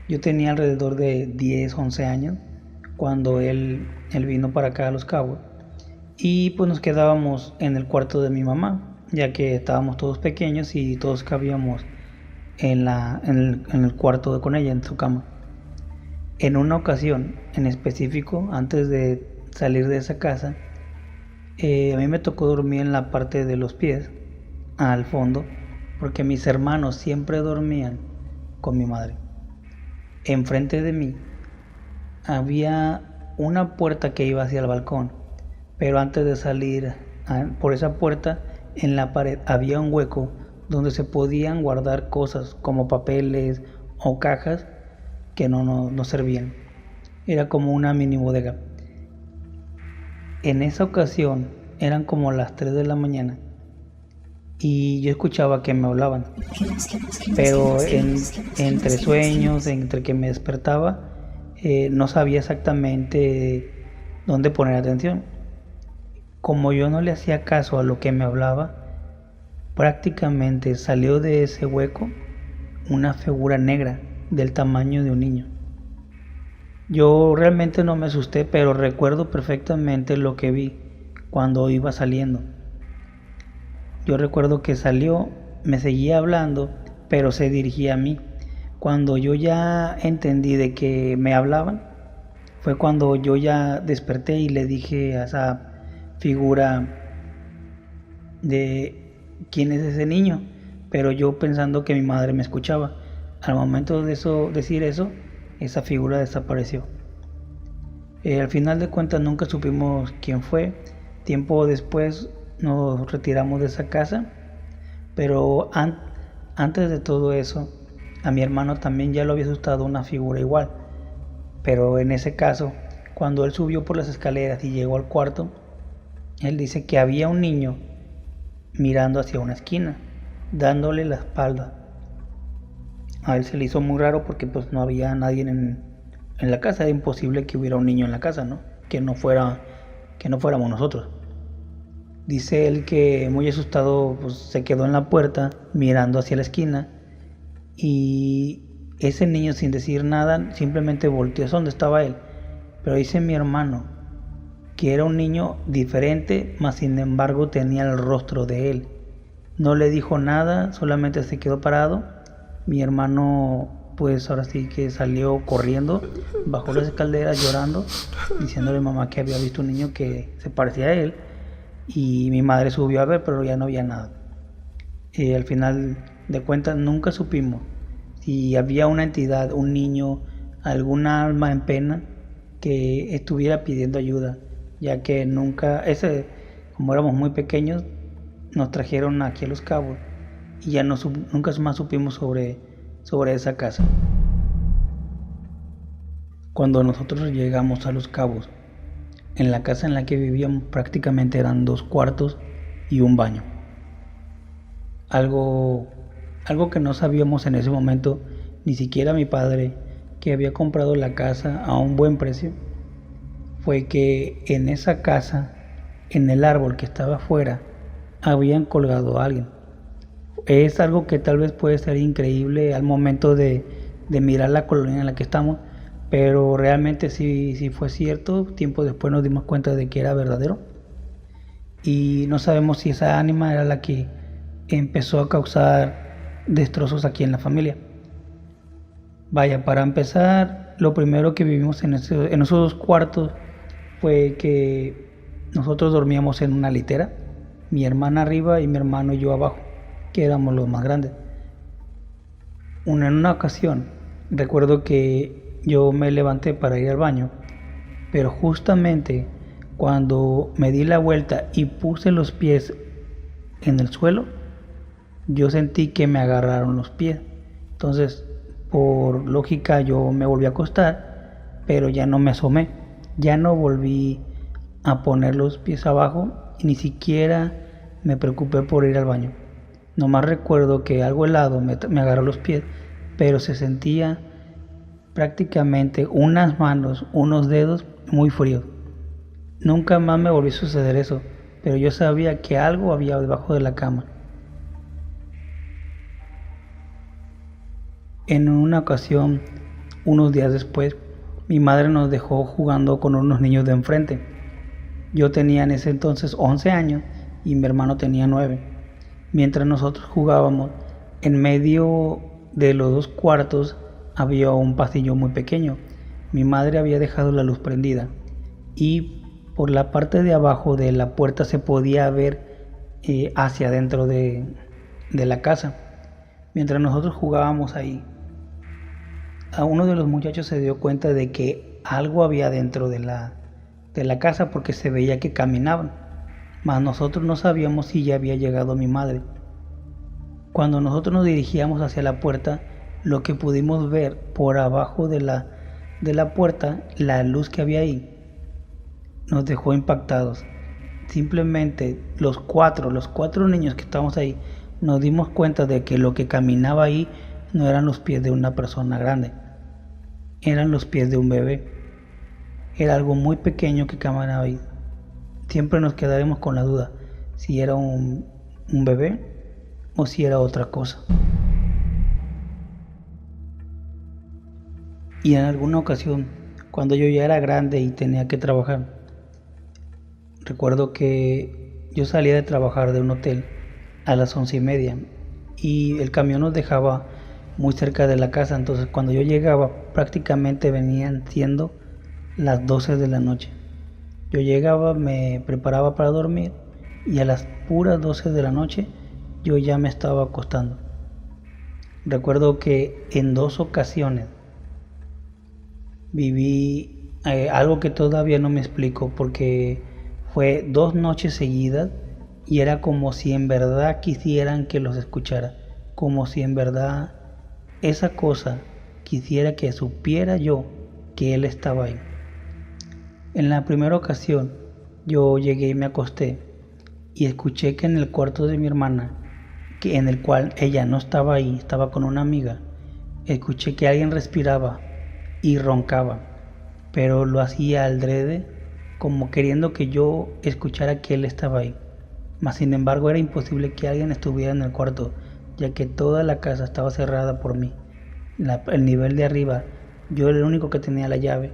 Yo tenía alrededor de 10-11 años cuando él vino para acá a Los Cabos y pues nos quedábamos en el cuarto de mi mamá, ya que estábamos todos pequeños y todos cabíamos en el cuarto con ella, en su cama. En una ocasión en específico, antes de salir de esa casa, a mí me tocó dormir en la parte de los pies, al fondo, porque mis hermanos siempre dormían con mi madre. Enfrente de mí había una puerta que iba hacia el balcón, pero antes de salir por esa puerta, en la pared había un hueco donde se podían guardar cosas como papeles o cajas que no servían. Era como una mini bodega. En esa ocasión eran como las 3 de la mañana y yo escuchaba que me hablaban, pero entre sueños, entre que me despertaba, no sabía exactamente dónde poner atención. Como yo no le hacía caso a lo que me hablaba, prácticamente salió de ese hueco una figura negra del tamaño de un niño. Yo realmente no me asusté, pero recuerdo perfectamente lo que vi cuando iba saliendo. Yo recuerdo que salió, me seguía hablando, pero se dirigía a mí. Cuando yo ya entendí de que me hablaban, fue cuando yo ya desperté y le dije a esa figura de quién es ese niño, pero yo pensando que mi madre me escuchaba. Al momento de decir eso, esa figura desapareció. Al final de cuentas nunca supimos quién fue. Tiempo después nos retiramos de esa casa, pero antes de todo eso, a mi hermano también ya lo había asustado una figura igual. Pero en ese caso, cuando él subió por las escaleras y llegó al cuarto, él dice que había un niño mirando hacia una esquina, dándole la espalda. A él se le hizo muy raro porque pues no había nadie en la casa. Era imposible que hubiera un niño en la casa, ¿no? Que no fuéramos nosotros. Dice él que muy asustado pues, se quedó en la puerta mirando hacia la esquina y ese niño, sin decir nada, simplemente volteó hacia donde estaba él. Pero dice mi hermano que era un niño diferente, mas sin embargo tenía el rostro de él. No le dijo nada, solamente se quedó parado Mi hermano, pues ahora sí que salió corriendo, bajó las escaleras llorando, diciéndole a mi mamá que había visto un niño que se parecía a él. Y mi madre subió a ver, pero ya no había nada. Al final de cuentas nunca supimos si había una entidad, un niño, alguna alma en pena que estuviera pidiendo ayuda, ya que nunca, como éramos muy pequeños, nos trajeron aquí a Los Cabos y ya nunca más supimos sobre esa casa. Cuando nosotros llegamos a Los Cabos, en la casa en la que vivíamos prácticamente eran 2 cuartos y un baño. Algo que no sabíamos en ese momento, ni siquiera mi padre, que había comprado la casa a un buen precio, fue que en esa casa, en el árbol que estaba afuera, habían colgado a alguien. Es algo que tal vez puede ser increíble al momento de mirar la colonia en la que estamos, pero realmente sí fue cierto. Tiempo después nos dimos cuenta de que era verdadero y no sabemos si esa ánima era la que empezó a causar destrozos aquí en la familia. Vaya, para empezar, lo primero que vivimos en esos 2 cuartos fue que nosotros dormíamos en una litera, mi hermana arriba y mi hermano y yo abajo, que éramos los más grandes. En una ocasión recuerdo que yo me levanté para ir al baño, pero justamente cuando me di la vuelta y puse los pies en el suelo, yo sentí que me agarraron los pies. Entonces, por lógica, yo me volví a acostar, pero ya no me asomé, ya no volví a poner los pies abajo y ni siquiera me preocupé por ir al baño. Nomás recuerdo que algo helado me agarró los pies, pero se sentía prácticamente unas manos, unos dedos muy fríos. Nunca más me volvió a suceder eso, pero yo sabía que algo había debajo de la cama. En una ocasión, unos días después, mi madre nos dejó jugando con unos niños de enfrente. Yo tenía en ese entonces 11 años y mi hermano tenía 9. Mientras nosotros jugábamos, en medio de los 2 cuartos había un pasillo muy pequeño. Mi madre había dejado la luz prendida y por la parte de abajo de la puerta se podía ver hacia adentro de la casa. Mientras nosotros jugábamos ahí, a uno de los muchachos se dio cuenta de que algo había dentro de la casa porque se veía que caminaban, mas nosotros no sabíamos si ya había llegado mi madre. Cuando nosotros nos dirigíamos hacia la puerta, lo que pudimos ver por abajo de la puerta, la luz que había ahí, nos dejó impactados. Simplemente los cuatro niños que estábamos ahí, nos dimos cuenta de que lo que caminaba ahí no eran los pies de una persona grande, eran los pies de un bebé. Era algo muy pequeño que caminaba ahí. Siempre nos quedaremos con la duda si era un bebé o si era otra cosa. Y en alguna ocasión, cuando yo ya era grande y tenía que trabajar, recuerdo que yo salía de trabajar de un hotel a las 11:30 y el camión nos dejaba muy cerca de la casa. Entonces cuando yo llegaba prácticamente venían siendo las 12 de la noche. Yo llegaba, me preparaba para dormir y a las puras 12 de la noche yo ya me estaba acostando. Recuerdo que en 2 ocasiones viví algo que todavía no me explico, porque fue 2 noches seguidas y era como si en verdad quisieran que los escuchara, como si en verdad esa cosa quisiera que supiera yo que él estaba ahí. En la primera ocasión yo llegué y me acosté y escuché que en el cuarto de mi hermana, en el cual ella no estaba ahí, estaba con una amiga, escuché que alguien respiraba y roncaba, pero lo hacía adrede, como queriendo que yo escuchara que él estaba ahí. Mas sin embargo era imposible que alguien estuviera en el cuarto, ya que toda la casa estaba cerrada por mí. El nivel de arriba, yo era el único que tenía la llave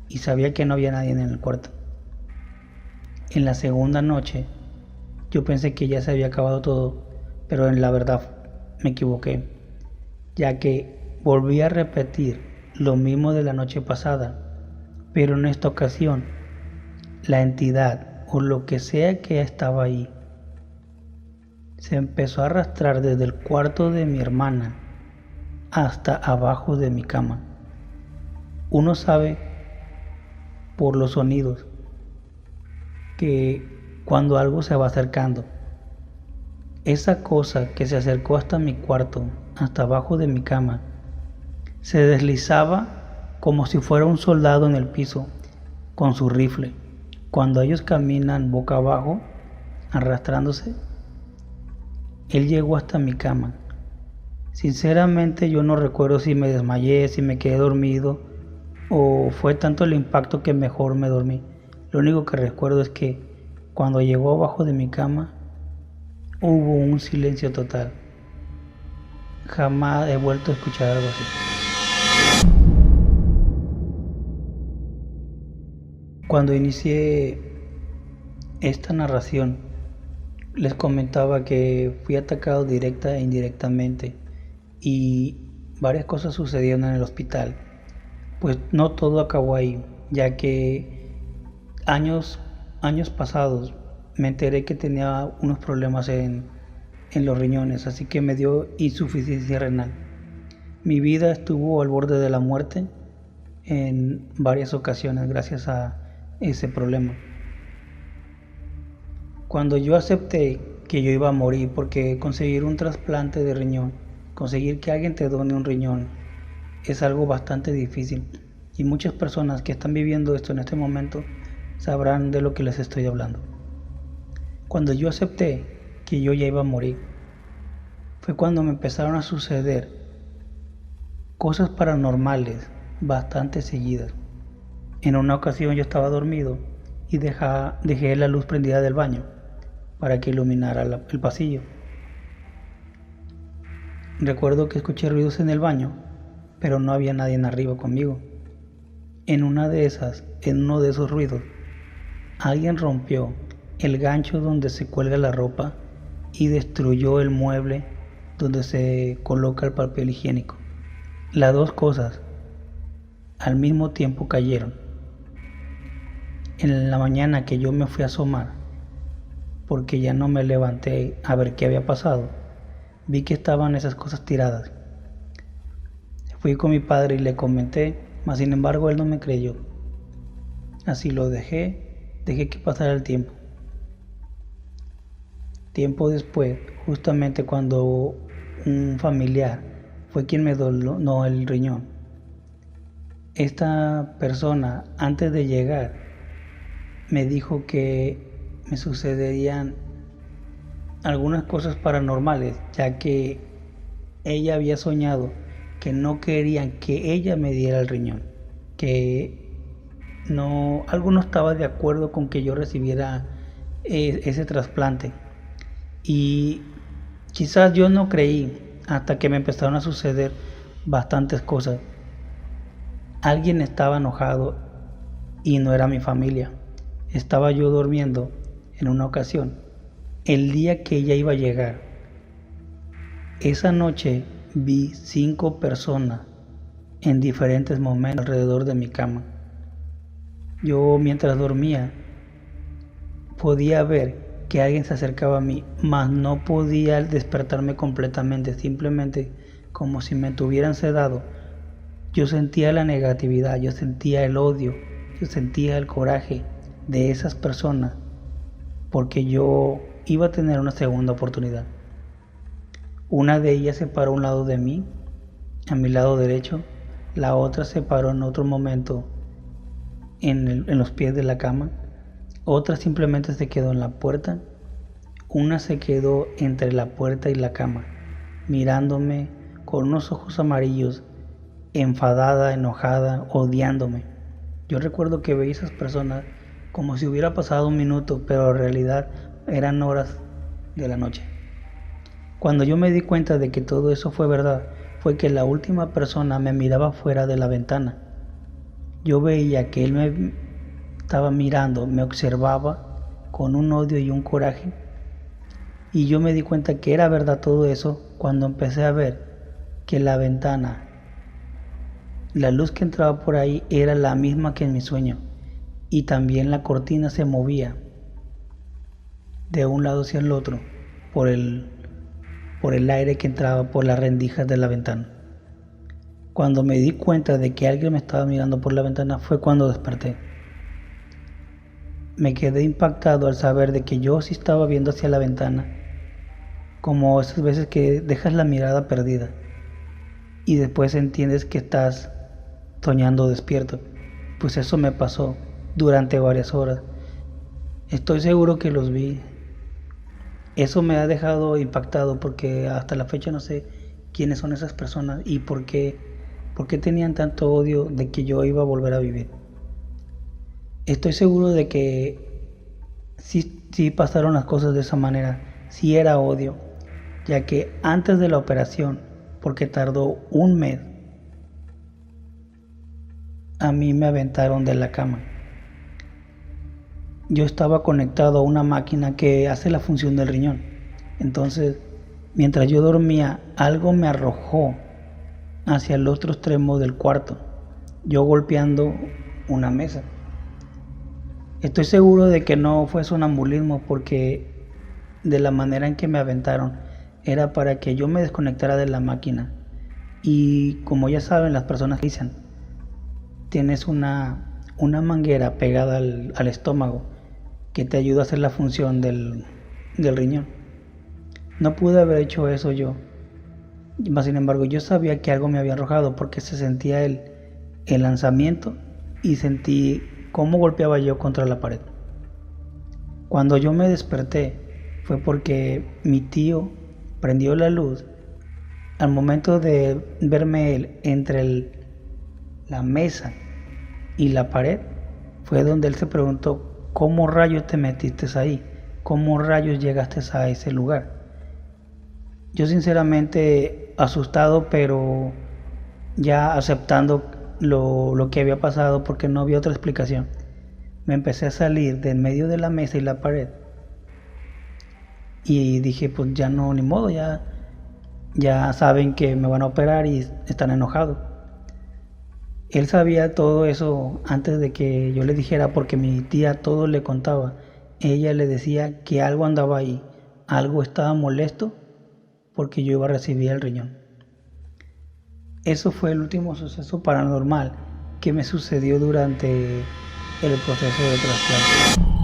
y sabía que no había nadie en el cuarto. En la segunda noche yo pensé que ya se había acabado todo, pero en la verdad me equivoqué. ya que volví a repetir lo mismo de la noche pasada, pero en esta ocasión la entidad o lo que sea que estaba ahí se empezó a arrastrar desde el cuarto de mi hermana hasta abajo de mi cama. Uno sabe por los sonidos que cuando algo se va acercando, esa cosa que se acercó hasta mi cuarto, hasta abajo de mi cama, se deslizaba como si fuera un soldado en el piso con su rifle. Cuando ellos caminan boca abajo, arrastrándose, él llegó hasta mi cama. Sinceramente yo no recuerdo si me desmayé, si me quedé dormido o fue tanto el impacto que mejor me dormí. Lo único que recuerdo es que cuando llegó abajo de mi cama hubo un silencio total. Jamás he vuelto a escuchar algo así. Cuando inicié esta narración, les comentaba que fui atacado directa e indirectamente y varias cosas sucedieron en el hospital. Pues no todo acabó ahí, ya que años pasados me enteré que tenía unos problemas en los riñones, así que me dio insuficiencia renal. Mi vida estuvo al borde de la muerte en varias ocasiones gracias a ese problema. Cuando yo acepté que yo iba a morir, porque conseguir un trasplante de riñón, conseguir que alguien te done un riñón, es algo bastante difícil. Y muchas personas que están viviendo esto en este momento sabrán de lo que les estoy hablando. Cuando yo acepté que yo ya iba a morir, fue cuando me empezaron a suceder cosas paranormales bastante seguidas. En una ocasión yo estaba dormido y dejé la luz prendida del baño para que iluminara el pasillo. Recuerdo que escuché ruidos en el baño, pero no había nadie en arriba conmigo. En uno de esos ruidos, alguien rompió el gancho donde se cuelga la ropa y destruyó el mueble donde se coloca el papel higiénico. Las dos cosas al mismo tiempo cayeron. En la mañana que yo me fui a asomar, porque ya no me levanté a ver qué había pasado, vi que estaban esas cosas tiradas. Fui con mi padre y le comenté, mas sin embargo él no me creyó. Así lo dejé que pasara el tiempo. Tiempo después, justamente cuando un familiar fue quien me donó el riñón, esta persona antes de llegar me dijo que me sucederían algunas cosas paranormales, ya que ella había soñado que no querían que ella me diera el riñón, que algo no estaba de acuerdo con que yo recibiera ese trasplante. Y quizás yo no creí hasta que me empezaron a suceder bastantes cosas. Alguien estaba enojado y no era mi familia. Estaba yo durmiendo en una ocasión, el día que ella iba a llegar. Esa noche vi 5 personas en diferentes momentos alrededor de mi cama. Yo mientras dormía podía ver que alguien se acercaba a mí, mas no podía despertarme completamente, simplemente como si me tuvieran sedado. Yo sentía la negatividad, yo sentía el odio, yo sentía el coraje de esas personas, porque yo iba a tener una segunda oportunidad. Una de ellas se paró a un lado de mí, a mi lado derecho, la otra se paró en otro momento en los pies de la cama, otra simplemente se quedó en la puerta, una se quedó entre la puerta y la cama, mirándome con unos ojos amarillos, enfadada, enojada, odiándome. Yo recuerdo que veía esas personas como si hubiera pasado un minuto, pero en realidad eran horas de la noche. Cuando yo me di cuenta de que todo eso fue verdad, fue que la última persona me miraba fuera de la ventana. Yo veía que él me estaba mirando, me observaba con un odio y un coraje, y yo me di cuenta que era verdad todo eso cuando empecé a ver que la ventana, la luz que entraba por ahí era la misma que en mi sueño, y también la cortina se movía de un lado hacia el otro por el aire que entraba por las rendijas de la ventana. Cuando me di cuenta de que alguien me estaba mirando por la ventana fue cuando desperté. Me quedé impactado al saber de que yo sí estaba viendo hacia la ventana, como esas veces que dejas la mirada perdida y después entiendes que estás soñando despierto. Pues eso me pasó durante varias horas. Estoy seguro que los vi. Eso me ha dejado impactado porque hasta la fecha no sé quiénes son esas personas y por qué tenían tanto odio de que yo iba a volver a vivir. Estoy seguro de que sí pasaron las cosas de esa manera, sí era odio, ya que antes de la operación, porque tardó un mes, a mí me aventaron de la cama. Yo estaba conectado a una máquina que hace la función del riñón. Entonces, mientras yo dormía, algo me arrojó hacia el otro extremo del cuarto, yo golpeando una mesa. Estoy seguro de que no fue sonambulismo porque de la manera en que me aventaron era para que yo me desconectara de la máquina. Y como ya saben las personas dicen, tienes una manguera pegada al estómago que te ayuda a hacer la función del riñón. No pude haber hecho eso yo. Sin embargo, yo sabía que algo me había arrojado porque se sentía el lanzamiento y sentí cómo golpeaba yo contra la pared. Cuando yo me desperté fue porque mi tío prendió la luz. Al momento de verme él entre la mesa y la pared, fue donde él se preguntó: ¿cómo rayos te metiste ahí? ¿Cómo rayos llegaste a ese lugar? Yo sinceramente asustado, pero ya aceptando lo que había pasado porque no había otra explicación, me empecé a salir del medio de la mesa y la pared y dije, pues ya no, ni modo, ya saben que me van a operar y están enojados. Él sabía todo eso antes de que yo le dijera porque mi tía todo le contaba. Ella le decía que algo andaba ahí, algo estaba molesto porque yo iba a recibir el riñón. Eso fue el último suceso paranormal que me sucedió durante el proceso de trasplante.